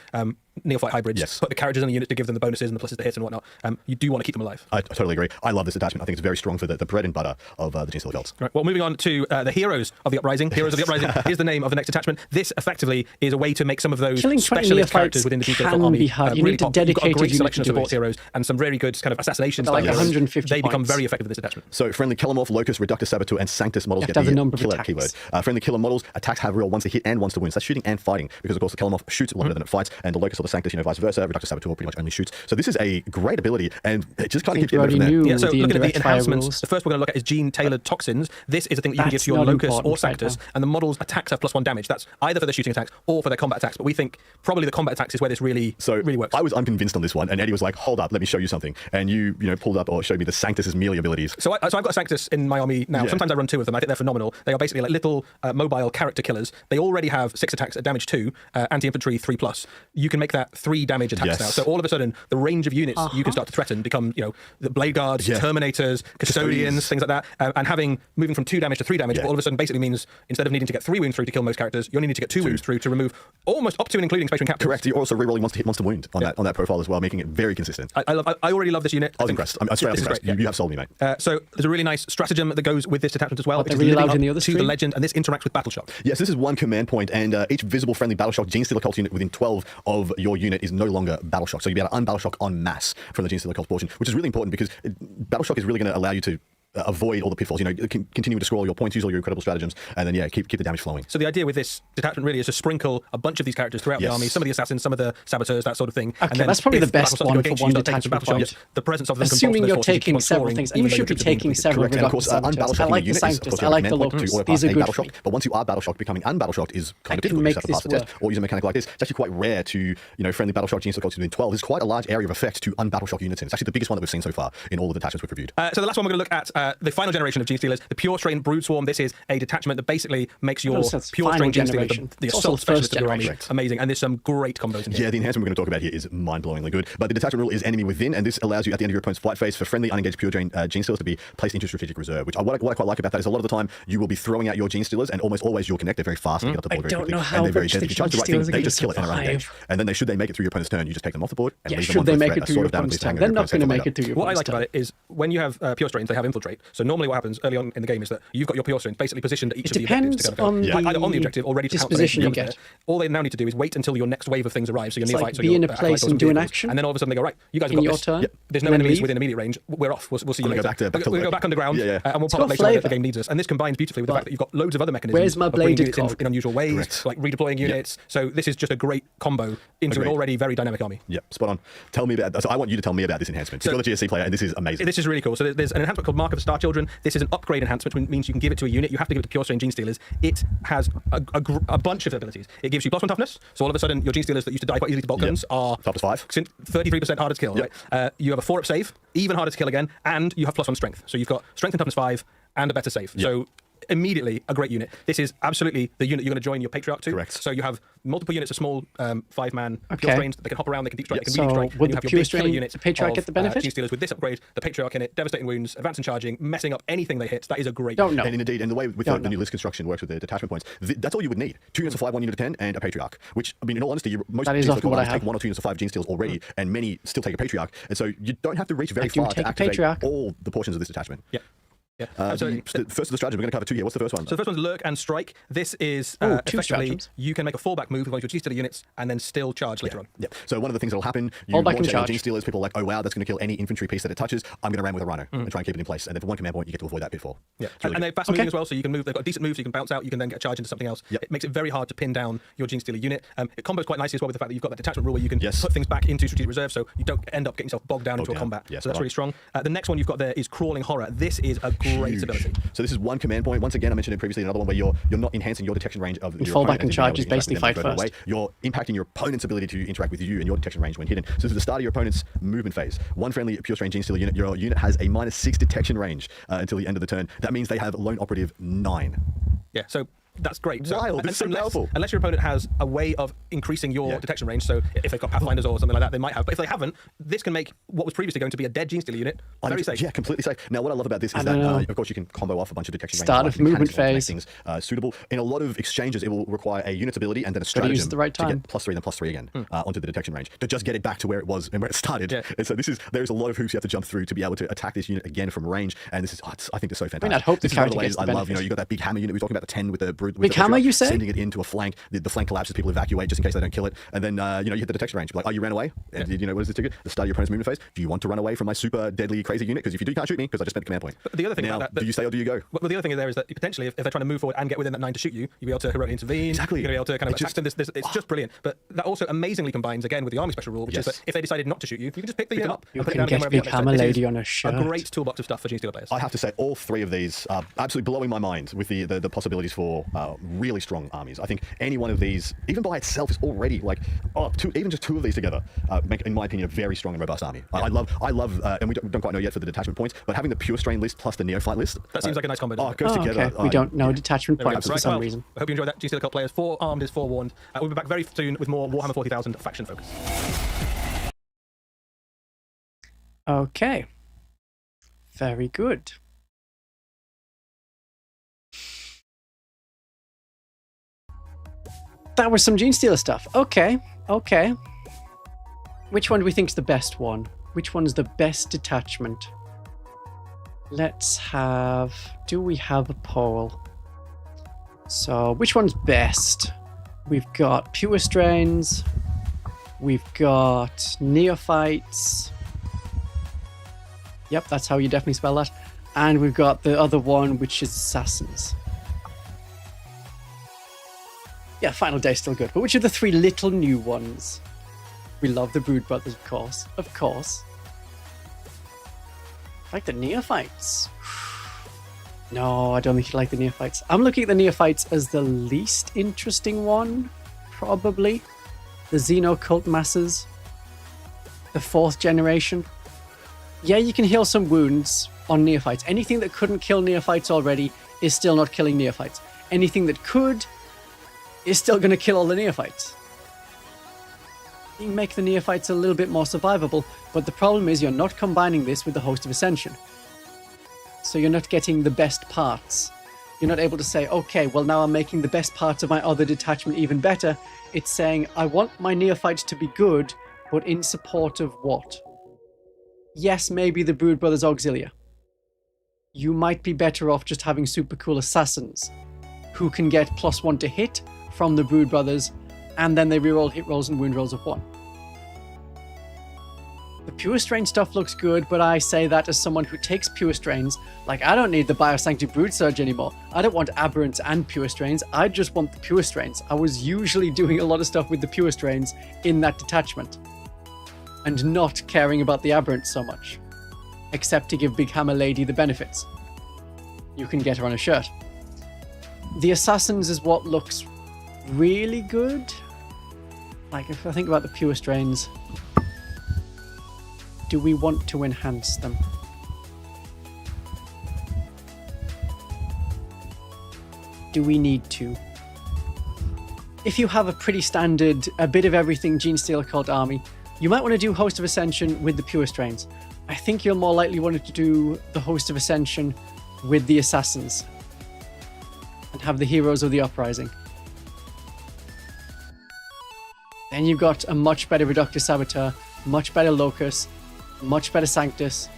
Neophyte Hybrids, put the characters in the unit to give them the bonuses and the pluses to hit and whatnot, you do want to keep them alive. I totally agree. I love this attachment. I think it's very strong for the bread and butter of the Genestealer Cults. Right. Well, moving on to the Heroes of the Uprising. Heroes of the Uprising is the name of the next attachment. This effectively is a way to make some of those Killing 20 specialist Neophytes characters within the Genestealer Cult can army be hard. You really need a pop. You've got a dedicated great unit selection of to do support it. heroes and some very good kind of assassination They're like style heroes. 150 They become points. very effective with this attachment. So friendly Kilomorph, Locust, Reductor, Saboteur, and Sanctus models You get have to have the a number of killer attacks. keyword. Friendly killer models, attacks have real ones to hit and ones to win. So that's shooting and fighting, because of course the Kilomorph shoots a lot better than it fights, and the Locust or the Sanctus, vice versa. Reductor, Saboteur pretty much only shoots. So this is a great ability, and it just kind of keeps getting better from there. Yeah, so the looking at the indirect fire enhancements, rules. the first we're going to look at is gene-tailored toxins. This is a thing that you can give That's to your not Locust or important right Sanctus, now. and the model's attacks have +1 damage. That's either for their shooting attacks or for their combat attacks, but we think probably the combat attacks is where this really works. I was unconvinced on this one, and Eddie was like, hold up, let me show you something. And you pulled up or showed me the Sanctus's melee abilities. So I've got a Sanctus in my army now. Yeah. Sometimes I run 2 of them. I think they're phenomenal. They are basically like little mobile character killers. They already have 6 attacks at damage 2, anti-infantry 3+. You can make that 3 damage attacks now. So all of a sudden, the range of units you can start to threaten become, the Blade Guards, Terminators, Custodians, things like that. And moving from 2 damage to 3 damage, all of a sudden basically means instead of needing to get 3 wounds through to kill most characters, you only need to get 2 wounds through to remove almost up to and including Space Marine captains. Correct. You're also rerolling once to hit, once to wound on that profile as well, making it very consistent. I already love this unit. I was impressed. I'm straight up impressed. You have sold me, mate. So there's a really nice stratagem that goes with this attachment as well. They're really loud in the other to the stream. legend, and this interacts with Battle Shock. Yes, this is one command point, and each visible friendly Battle Shock Genestealer Cult unit within 12 of your unit is no longer Battle Shock. So you'll be able to un-Battle Shock en masse from the Genestealer Cult portion, which is really important because Battle Shock is really going to allow you to avoid all the pitfalls. You know, continue to scroll your points, use all your incredible stratagems, and then keep the damage flowing. So the idea with this detachment really is to sprinkle a bunch of these characters throughout the army. Some of the assassins, some of the saboteurs, that sort of thing. Okay, and then that's probably the best one for one detachment point. The presence of them. Assuming you're taking several things, and you should be taking several. And of course, I like the scientists. I like the locals. These are good. But once you are battle shocked, becoming unbattle shocked is kind of difficult. You have to pass the test or use a mechanic like this. It's actually quite rare to, friendly battle shock Genestealer Cults within 12. There's quite a large area of effect to unbattle shock units in. It's actually the biggest one that we've seen so far in all the detachments we've reviewed. So the last one we're going to look at, the final generation of Genestealers, the Pure Strain Brood Swarm. This is a detachment that basically makes your Pure Strain Genestealer the assault specialist of your army amazing. And there's some great combos in here. Yeah, the enhancement we're going to talk about here is mind-blowingly good. But the detachment rule is enemy within, and this allows you at the end of your opponent's fight phase for friendly unengaged Pure Strain Genestealers to be placed into strategic reserve. Which what I quite like about that is a lot of the time you will be throwing out your Genestealers, and almost always you'll connect. They're very fast. They get up the board very quickly, and they're very deadly. If you charge the right thing, they just kill it and run engage. And then should they make it through your opponent's turn, you just take them off the board. And leave them should they make it through your opponent's turn? They're not going to make it through your opponent's turn. What I like about it is when you have Pure Strains, they have infiltrate. So normally what happens early on in the game is that you've got your Pure Strains basically positioned at each of the objectives. It depends on either on the objective or ready to disposition you get. All they now need to do is wait until your next wave of things arrive. So your neophytes, be in a place and do an action, and then all of a sudden they go, right, you guys have got your this. turn. There's no enemies within immediate range. We're off. We'll see you later. We'll go back underground, and we'll pop up later when the game needs us. And this combines beautifully with the fact that you've got loads of other mechanisms. Where's my bladed cog? In unusual ways, like redeploying units. So this is just a great combo into an already very dynamic army. Yep, spot on. Tell me about. So I want you to tell me about this enhancement. You're the GSC player, and this is amazing. This is really cool. So there's an enhancement called Mark of the Star Children. This is an upgrade enhancement, which means you can give it to a unit. You have to give it to Pure Strain Genestealers. It has a bunch of abilities. It gives you +1 toughness. So all of a sudden, your Genestealers that used to die quite easily to bolt guns are +5. 33% harder to kill. Right? You have a 4-up save, even harder to kill again, and you have +1 strength. So you've got strength and toughness 5 and a better save. So immediately a great unit. This is absolutely the unit you're going to join your Patriarch to. Correct. So you have multiple units of small 5-man Pure Strains. They can hop around, they can deep strike, they can really strike. Would you the have your Pure big killer Strain, units the Patriarch get the benefit? Genestealers with this upgrade, the Patriarch in it, devastating wounds, advance and charging, messing up anything they hit. That is a great Don't know. And indeed, and the way with the new list construction works with the detachment points, that's all you would need. 2 units of 5, 1 unit of 10, and a Patriarch. Which, I mean, in all honesty, most Genestealers take 1 or 2 units of 5 Genestealers already, and many still take a Patriarch. And so you don't have to reach very far to activate all the portions of this detachment. Yeah. First of the strategy, we're going to cover 2 here. What's the first one? So the first one's Lurk and Strike. This is effectively you can make a fallback move with one of your Genestealer units and then still charge later on. Yeah. So one of the things that will happen, you launch out your Genestealers, people are like, oh wow, that's going to kill any infantry piece that it touches. I'm going to ram with a Rhino and try and keep it in place. And then for 1 command point, you get to avoid that pitfall. Yeah. And they're fast moving as well, so you can move. They've got a decent move, so you can bounce out. You can then get a charge into something else. It makes it very hard to pin down your Genestealer unit. It combos quite nicely as well with the fact that you've got that detachment rule where you can put things back into strategic reserve, so you don't end up getting yourself bogged down into a combat. So that's really strong. The next one you've got there is Crawling Horror. This is a great ability. So this is 1 command point. Once again, I mentioned it previously, another one where you're not enhancing your detection range of your fall back and charge is basically fight first. You're impacting your opponent's ability to interact with you and your detection range when hidden. So this is the start of your opponent's movement phase. 1 friendly Pure Strain Genestealer unit. Your unit has a -6 detection range until the end of the turn. That means they have lone operative 9. Yeah. So that's great. Wild. It's so powerful. Unless your opponent has a way of increasing your detection range, so if they've got Pathfinders or something like that, they might have. But if they haven't, this can make what was previously going to be a dead Genestealer unit very safe. Yeah, completely safe. Now, what I love about this is that, of course, you can combo off a bunch of detection ranges. Start of movement phase. Things suitable. In a lot of exchanges, it will require a unit's ability and then a stratagem use it the right time. to get +3 then +3 again onto the detection range to just get it back to where it was and where it started. And so there's a lot of hoops you have to jump through to be able to attack this unit again from range. And this is, I think, it's so fantastic. I mean, I'd hope this the character gets the I love. You got that big hammer unit. We were talking about the 10 with the brute. Big hammer, you say? Sending it into a flank. The flank collapses. People evacuate just in case they don't kill it. And then you hit the detection range. Like, oh, you ran away. And what is this trigger? The start of your opponent's movement phase. Do you want to run away from my super deadly crazy unit? Because if you do, you can't shoot me because I just spent the command point. But the other thing now, about that, do you stay or do you go? Well, the other thing there is that potentially, if they're trying to move forward and get within that 9 to shoot you, you'll be able to heroically intervene. Exactly. You're going to be able to kind of attack them. It's just brilliant. But that also amazingly combines again with the army special rule, which is that if they decided not to shoot you, you can just pick the unit up. You can get Big Hammer Lady on a shirt. A great toolbox of stuff for Genestealer players. I have to say, all 3 of these are absolutely blowing my mind with the possibilities for really strong armies. I think any one of these, even by itself, is already like even just 2 of these together make, in my opinion, a very strong and robust army. I love, and we don't quite know yet for the detachment points, but having the Pure Strain list plus the Neophyte list. That seems like a nice combo. It goes together. Okay. We don't know detachment points for some reason. I hope you enjoyed that. Genestealer Cult players, forearmed is forewarned. We'll be back very soon with more Warhammer 40,000 faction focus. Okay. Very good. That was some Genestealer stuff. Okay. Which one do we think is the best one? Which one's the best detachment? Let's have... Do we have a poll? So, which one's best? We've got Pure Strains. We've got Neophytes. Yep, that's how you definitely spell that. And we've got the other one, which is assassins. Yeah, Final Day is still good. But which are the 3 little new ones? We love the Brood Brothers, of course. Of course. Like the Neophytes. No, I don't think you like the Neophytes. I'm looking at the Neophytes as the least interesting one, probably. The Xeno Cult Masses. The 4th generation. Yeah, you can heal some wounds on Neophytes. Anything that couldn't kill Neophytes already is still not killing Neophytes. Anything that could is still going to kill all the Neophytes. You can make the Neophytes a little bit more survivable, but the problem is you're not combining this with the Host of Ascension. So you're not getting the best parts. You're not able to say, okay, well now I'm making the best parts of my other detachment even better. It's saying, I want my Neophytes to be good, but in support of what? Yes, maybe the Brood Brothers Auxilia. You might be better off just having super cool assassins who can get +1 to hit from the Brood Brothers, and then they reroll hit rolls and wound rolls of 1. The Pure Strain stuff looks good, but I say that as someone who takes Pure Strains. Like, I don't need the Biosanctity Brood Surge anymore. I don't want Aberrants and Pure Strains. I just want the Pure Strains. I was usually doing a lot of stuff with the Pure Strains in that detachment, and not caring about the Aberrants so much, except to give Big Hammer Lady the benefits. You can get her on a shirt. The Assassins is what looks really good. Like, if I think about the Pure Strains, do we want to enhance them? Do we need to? If you have a pretty standard, a bit of everything Genestealer Cult army, you might want to do Host of Ascension with the Pure Strains. I think you'll more likely want to do the Host of Ascension with the Assassins and have the Heroes of the Uprising. Then you've got a much better Reductor Saboteur, much better Locus, much better Sanctus.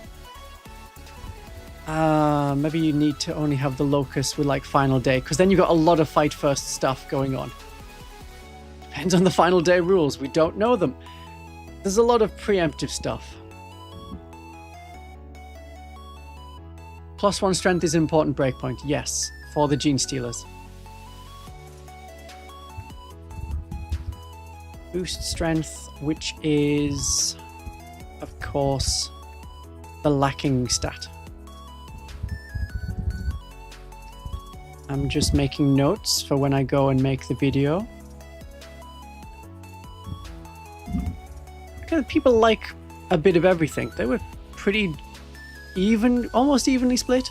Maybe you need to only have the Locus with like Final Day, because then you've got a lot of fight first stuff going on. Depends on the Final Day rules, we don't know them. There's a lot of preemptive stuff. +1 strength is an important breakpoint, yes, for the Genestealers. Boost strength, which is, of course, the lacking stat. I'm just making notes for when I go and make the video. Okay, people like a bit of everything. They were pretty even, almost evenly split.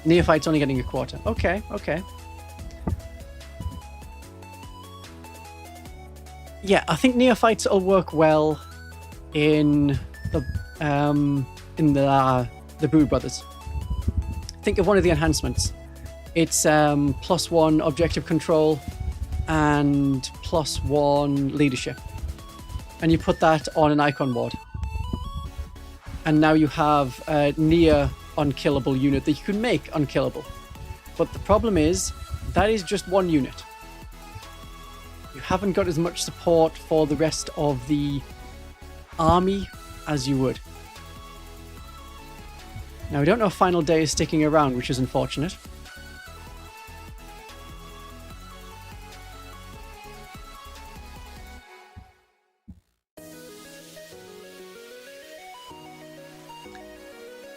Neophytes only getting a quarter. Okay, okay. Yeah, I think Neophytes will work well in the Brood Brothers. Think of one of the enhancements. It's +1 objective control and +1 leadership. And you put that on an icon ward. And now you have a near unkillable unit that you can make unkillable. But the problem is, that is just one unit. You haven't got as much support for the rest of the army as you would. Now, we don't know if Final Day is sticking around, which is unfortunate.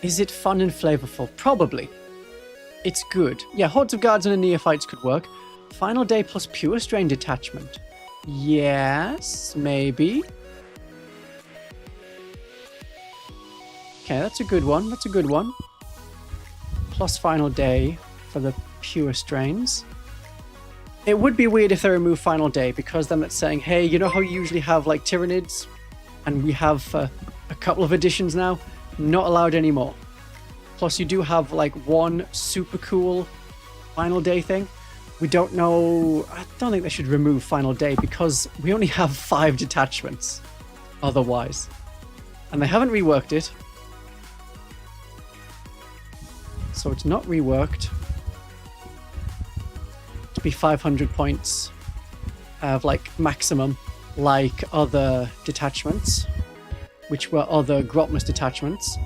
Is it fun and flavorful? Probably. It's good. Yeah, Hordes of Guards and a Neophytes could work. Final Day plus Pure Strain detachment. Yes, maybe. Okay, that's a good one. That's a good one. Plus Final Day for the Pure Strains. It would be weird if they remove Final Day, because then it's saying, hey, you know how you usually have like Tyranids? And we have a couple of editions now? Not allowed anymore. Plus you do have like one super cool Final Day thing. We don't know, I don't think they should remove Final Day because we only have 5 detachments otherwise. And they haven't reworked it. So it's not reworked to be 500 points of like maximum like other detachments, which were other Grotmus detachments.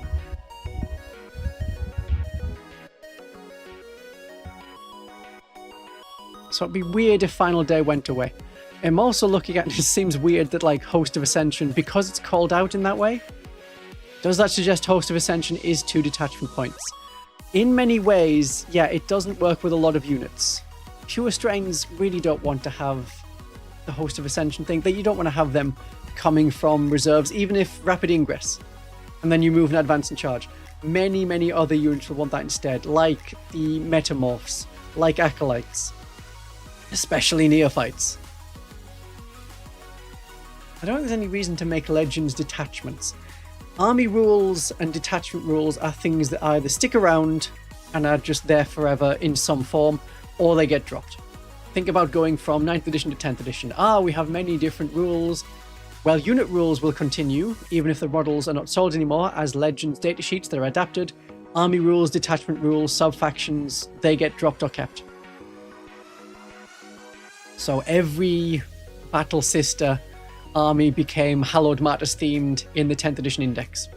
So it'd be weird if Final Day went away. I'm also looking at it seems weird that like Host of Ascension, because it's called out in that way, does that suggest Host of Ascension is 2 detachment points? In many ways, yeah, it doesn't work with a lot of units. Pure strains really don't want to have the Host of Ascension thing, that you don't want to have them coming from reserves, even if Rapid Ingress, and then you move and advance and charge. Many other units will want that instead, like the Metamorphs, like Acolytes, especially Neophytes. I don't think there's any reason to make Legends detachments. Army rules and detachment rules are things that either stick around and are just there forever in some form, or they get dropped. Think about going from 9th edition to 10th edition. We have many different rules. Well, unit rules will continue, even if the models are not sold anymore, as Legends datasheets that are adapted. Army rules, detachment rules, sub-factions, they get dropped or kept. So every Battle Sister army became Hallowed Martyrs themed in the 10th edition index.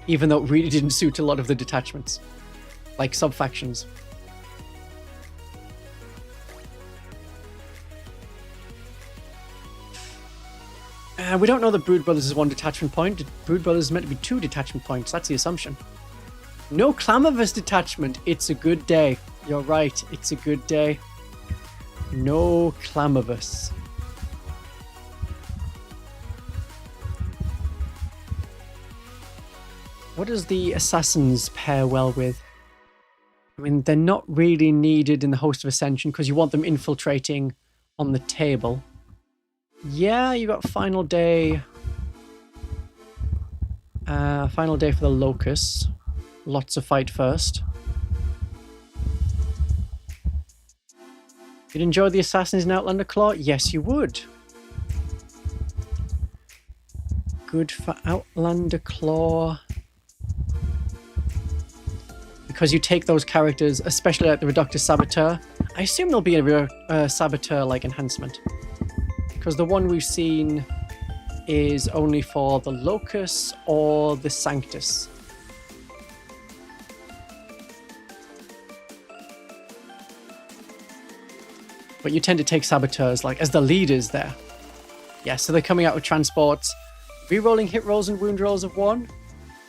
Even though it really didn't suit a lot of the detachments, like sub-factions. We don't know that Brood Brothers is 1 detachment point. Brood Brothers is meant to be 2 detachment points. That's the assumption. No Clamorous detachment. It's a good day. You're right. It's a good day. No Clamorous. What does the Assassins pair well with? I mean, they're not really needed in the Host of Ascension because you want them infiltrating on the table. Yeah, you got Final Day. Final Day for the Locusts. Lots of fight first. You'd enjoy the Assassins in Outlander Claw? Yes, you would. Good for Outlander Claw. Because you take those characters, especially like the Reductor Saboteur. I assume there'll be a Saboteur-like enhancement. Because the one we've seen is only for the Locus or the Sanctus. But you tend to take Saboteurs like as the leaders there. Yeah, so they're coming out with transports. Rerolling hit rolls and wound rolls of 1.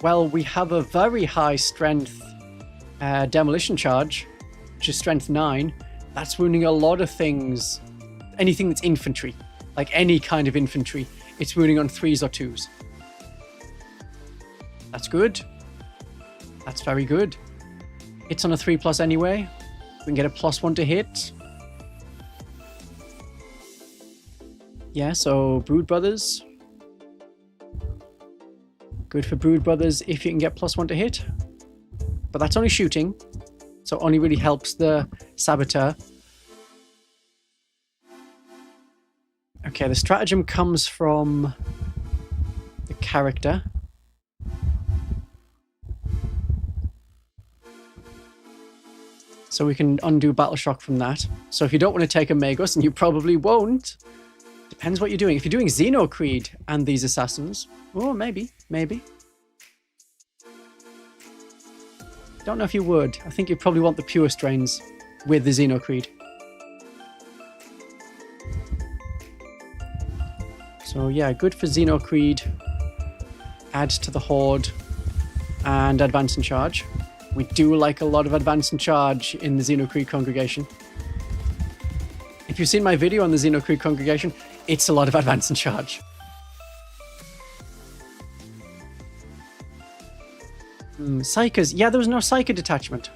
Well, we have a very high strength demolition charge, which is strength 9. That's wounding a lot of things. Anything that's infantry. Like any kind of infantry, it's wounding on 3s or 2s. That's good. That's very good. It's on a 3+ anyway. We can get a +1 to hit. Yeah, so Brood Brothers. Good for Brood Brothers if you can get +1 to hit. But that's only shooting, so it only really helps the Saboteur. Okay, the stratagem comes from the character. So we can undo Battle Shock from that. So if you don't want to take a Magos, and you probably won't, depends what you're doing. If you're doing Xenocreed and these Assassins, oh, maybe. Don't know if you would. I think you'd probably want the pure strains with the Xenocreed. So yeah, good for Xenocreed. Add to the Horde and Advance and Charge. We do like a lot of Advance and Charge in the Xenocreed congregation. If you've seen my video on the Xenocreed congregation, it's a lot of Advance and Charge. Psychers. Yeah, there was no Psyker detachment.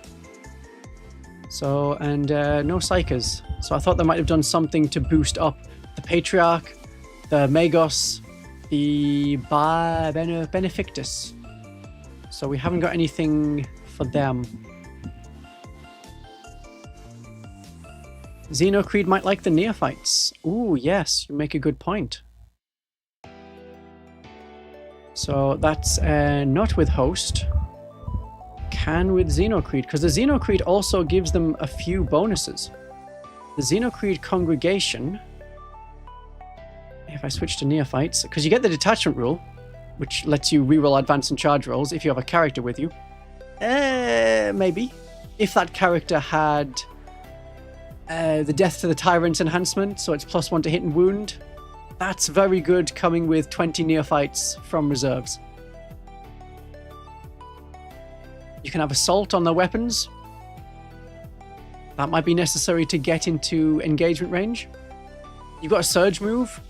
So, and no Psychers. So I thought they might have done something to boost up the Patriarch, the Magos, the Benefactus. So we haven't got anything for them. Xenocreed might like the Neophytes. Ooh, yes, you make a good point. So that's not with Host. Can with Xenocreed, because the Xenocreed also gives them a few bonuses. The Xenocreed congregation, if I switch to Neophytes, because you get the detachment rule, which lets you reroll advance and charge rolls if you have a character with you. Maybe. If that character had The Death to the Tyrant enhancement, so it's +1 to hit and wound. That's very good, coming with 20 neophytes from reserves. You can have Assault on their weapons. That might be necessary to get into engagement range. You've got a Surge move,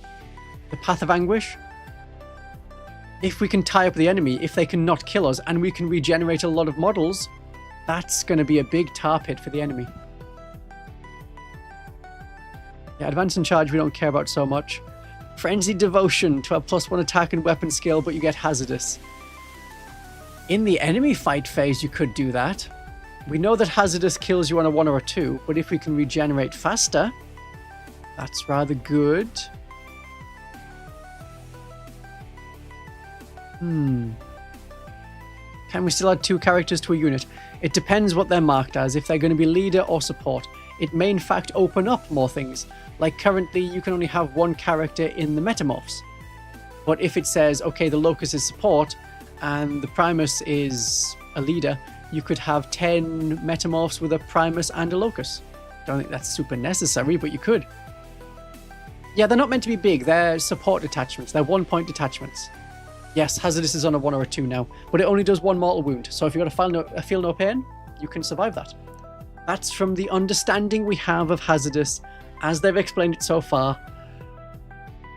the Path of Anguish. If we can tie up the enemy, if they can not kill us, and we can regenerate a lot of models, that's going to be a big tar pit for the enemy. Yeah, Advance and Charge we don't care about so much. Frenzied Devotion to have +1 attack and weapon skill, but you get Hazardous. In the enemy fight phase, you could do that. We know that Hazardous kills you on a 1 or a 2, but if we can regenerate faster, that's rather good. Can we still add 2 characters to a unit? It depends what they're marked as, if they're going to be leader or support. It may in fact open up more things. Like currently, you can only have 1 character in the Metamorphs. But if it says, okay, the Locus is support, and the Primus is a leader, you could have 10 Metamorphs with a Primus and a Locus. Don't think that's super necessary, but you could. Yeah, they're not meant to be big. They're support detachments. They're 1-point detachments. Yes, Hazardous is on a 1 or a 2 now, but it only does 1 mortal wound. So if you've got a feel no pain, you can survive that. That's from the understanding we have of Hazardous, as they've explained it so far.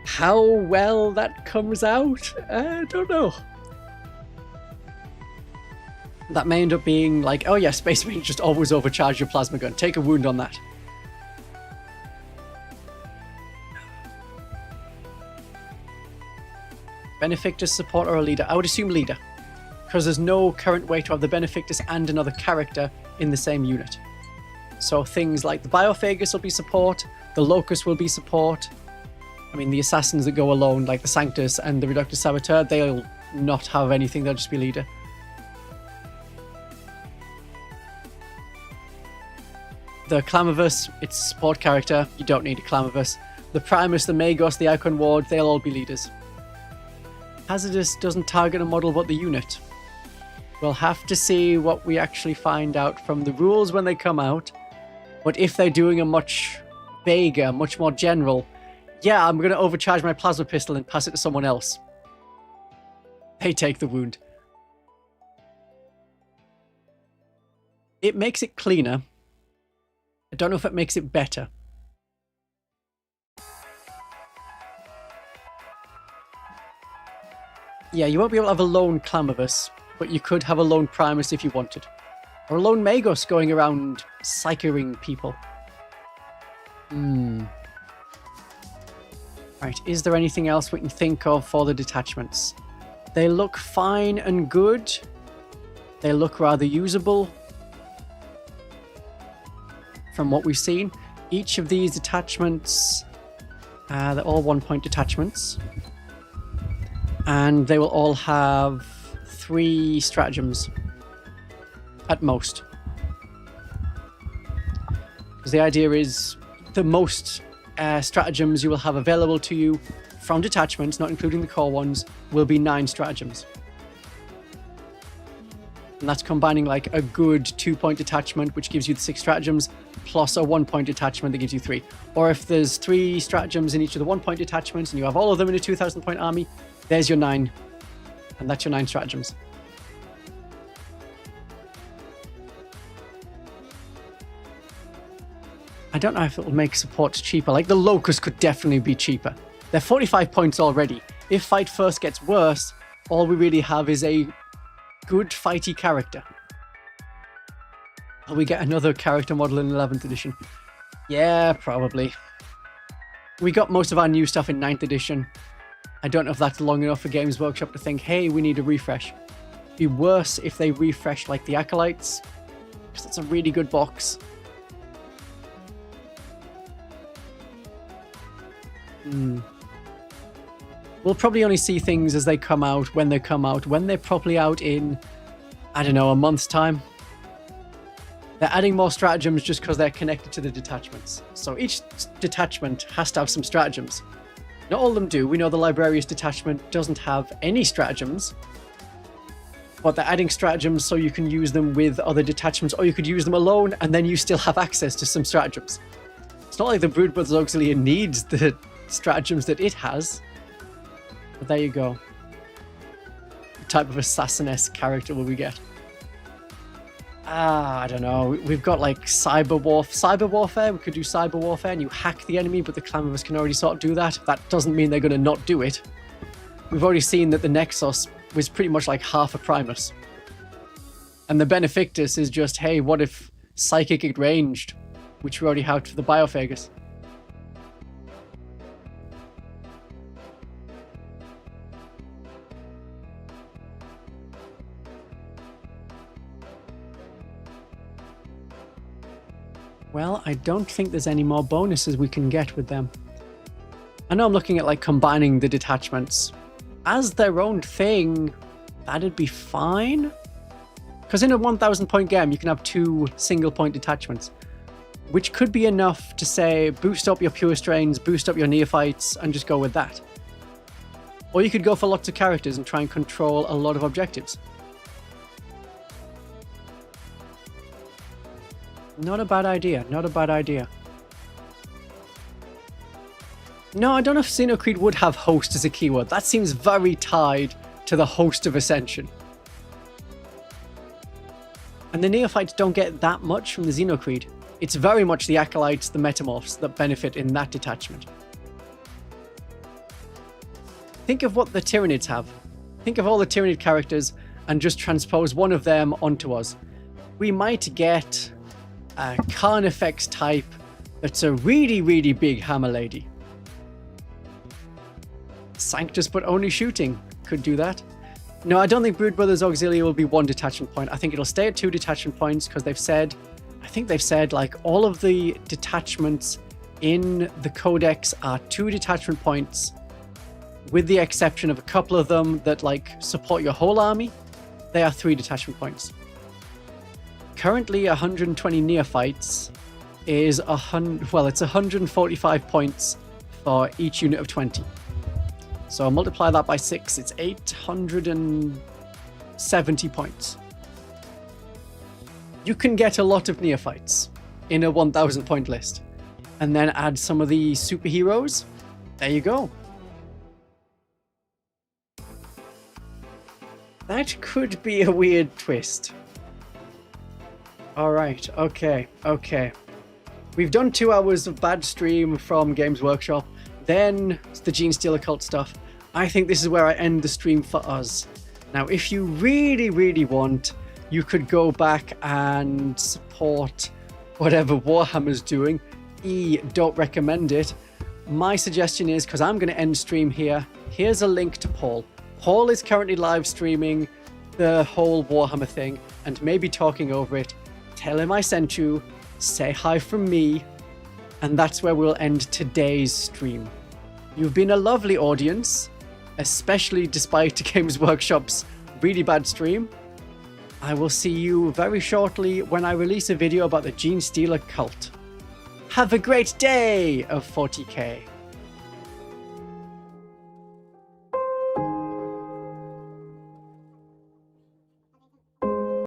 How well that comes out, I don't know. That may end up being like, oh yeah, Space Marine, just always overcharge your plasma gun. Take a wound on that. Benefactor, support, or a leader? I would assume leader, because there's no current way to have the Benefactus and another character in the same unit. So things like the Biophagus will be support, the Locust will be support. I mean, the Assassins that go alone, like the Sanctus and the Reductus Saboteur, they'll not have anything, they'll just be leader. The Clamavus, it's a support character, you don't need a Clamavus. The Primus, the Magos, the Icon Ward, they'll all be leaders. Hazardous doesn't target a model but the unit. We'll have to see what we actually find out from the rules when they come out. But if they're doing a much vaguer, much more general, yeah, I'm going to overcharge my plasma pistol and pass it to someone else. They take the wound. It makes it cleaner. I don't know if it makes it better. Yeah, you won't be able to have a lone Clamavus, but you could have a lone Primus if you wanted. Or a lone Magos going around psychering people. Right, is there anything else we can think of for the detachments? They look fine and good. They look rather usable. From what we've seen, each of these detachments, they're all 1-point detachments. And they will all have 3 stratagems at most. Because the idea is the most stratagems you will have available to you from detachments, not including the core ones, will be 9 stratagems. And that's combining like a good 2-point detachment, which gives you the 6 stratagems, plus a 1-point detachment that gives you 3. Or if there's 3 stratagems in each of the 1-point detachments and you have all of them in a 2,000-point army, there's your 9. And that's your 9 stratagems. I don't know if it will make support cheaper. Like the Locust could definitely be cheaper. They're 45 points already. If Fight First gets worse, all we really have is a good fighty character. Will we get another character model in 11th edition? Yeah, probably. We got most of our new stuff in 9th edition. I don't know if that's long enough for Games Workshop to think, hey, we need a refresh. It'd be worse if they refreshed like the Acolytes, because that's a really good box. We'll probably only see things as they come out, when they come out, when they're properly out in, I don't know, a month's time. They're adding more stratagems just because they're connected to the detachments. So each detachment has to have some stratagems. Not all of them do. We know the Librarius detachment doesn't have any stratagems. But they're adding stratagems so you can use them with other detachments, or you could use them alone and then you still have access to some stratagems. It's not like the Brood Brothers Auxiliary needs the stratagems that it has. But there you go. What type of assassin-esque character will we get? I don't know. We've got like cyber warfare. We could do cyber warfare and you hack the enemy, but the clan members can already sort of do that. That doesn't mean they're going to not do it. We've already seen that the Nexus was pretty much like half a Primus. And the Benefictus is just, hey, what if Psychic at ranged? Which we already have for the Biophagus. Well, I don't think there's any more bonuses we can get with them. I know I'm looking at like combining the detachments. As their own thing, that'd be fine. Because in a 1,000 point game, you can have 2 single point detachments. Which could be enough to say, boost up your pure strains, boost up your neophytes, and just go with that. Or you could go for lots of characters and try and control a lot of objectives. Not a bad idea, not a bad idea. No, I don't know if Xenocreed would have host as a keyword. That seems very tied to the host of Ascension. And the Neophytes don't get that much from the Xenocreed. It's very much the Acolytes, the Metamorphs, that benefit in that detachment. Think of what the Tyranids have. Think of all the Tyranid characters and just transpose one of them onto us. We might get a Carnifex type that's a really, really big hammer lady. Sanctus but only shooting could do that. No, I don't think Brood Brothers Auxiliary will be 1 detachment point. I think it'll stay at 2 detachment points because I think they've said like all of the detachments in the Codex are 2 detachment points, with the exception of a couple of them that like support your whole army. They are 3 detachment points. Currently 120 neophytes is it's 145 points for each unit of 20. So I'll multiply that by 6, it's 870 points. You can get a lot of neophytes in a 1,000 point list. And then add some of the superheroes. There you go. That could be a weird twist. Alright, okay. We've done 2 hours of bad stream from Games Workshop. Then the Genestealer Cult stuff. I think this is where I end the stream for us. Now, if you really, really want, you could go back and support whatever Warhammer's doing. Don't recommend it. My suggestion is, because I'm going to end stream here, here's a link to Paul. Paul is currently live streaming the whole Warhammer thing and maybe talking over it. Tell him I sent you, say hi from me, and that's where we'll end today's stream. You've been a lovely audience, especially despite Games Workshop's really bad stream. I will see you very shortly when I release a video about the Genestealer Cult. Have a great day of 40k.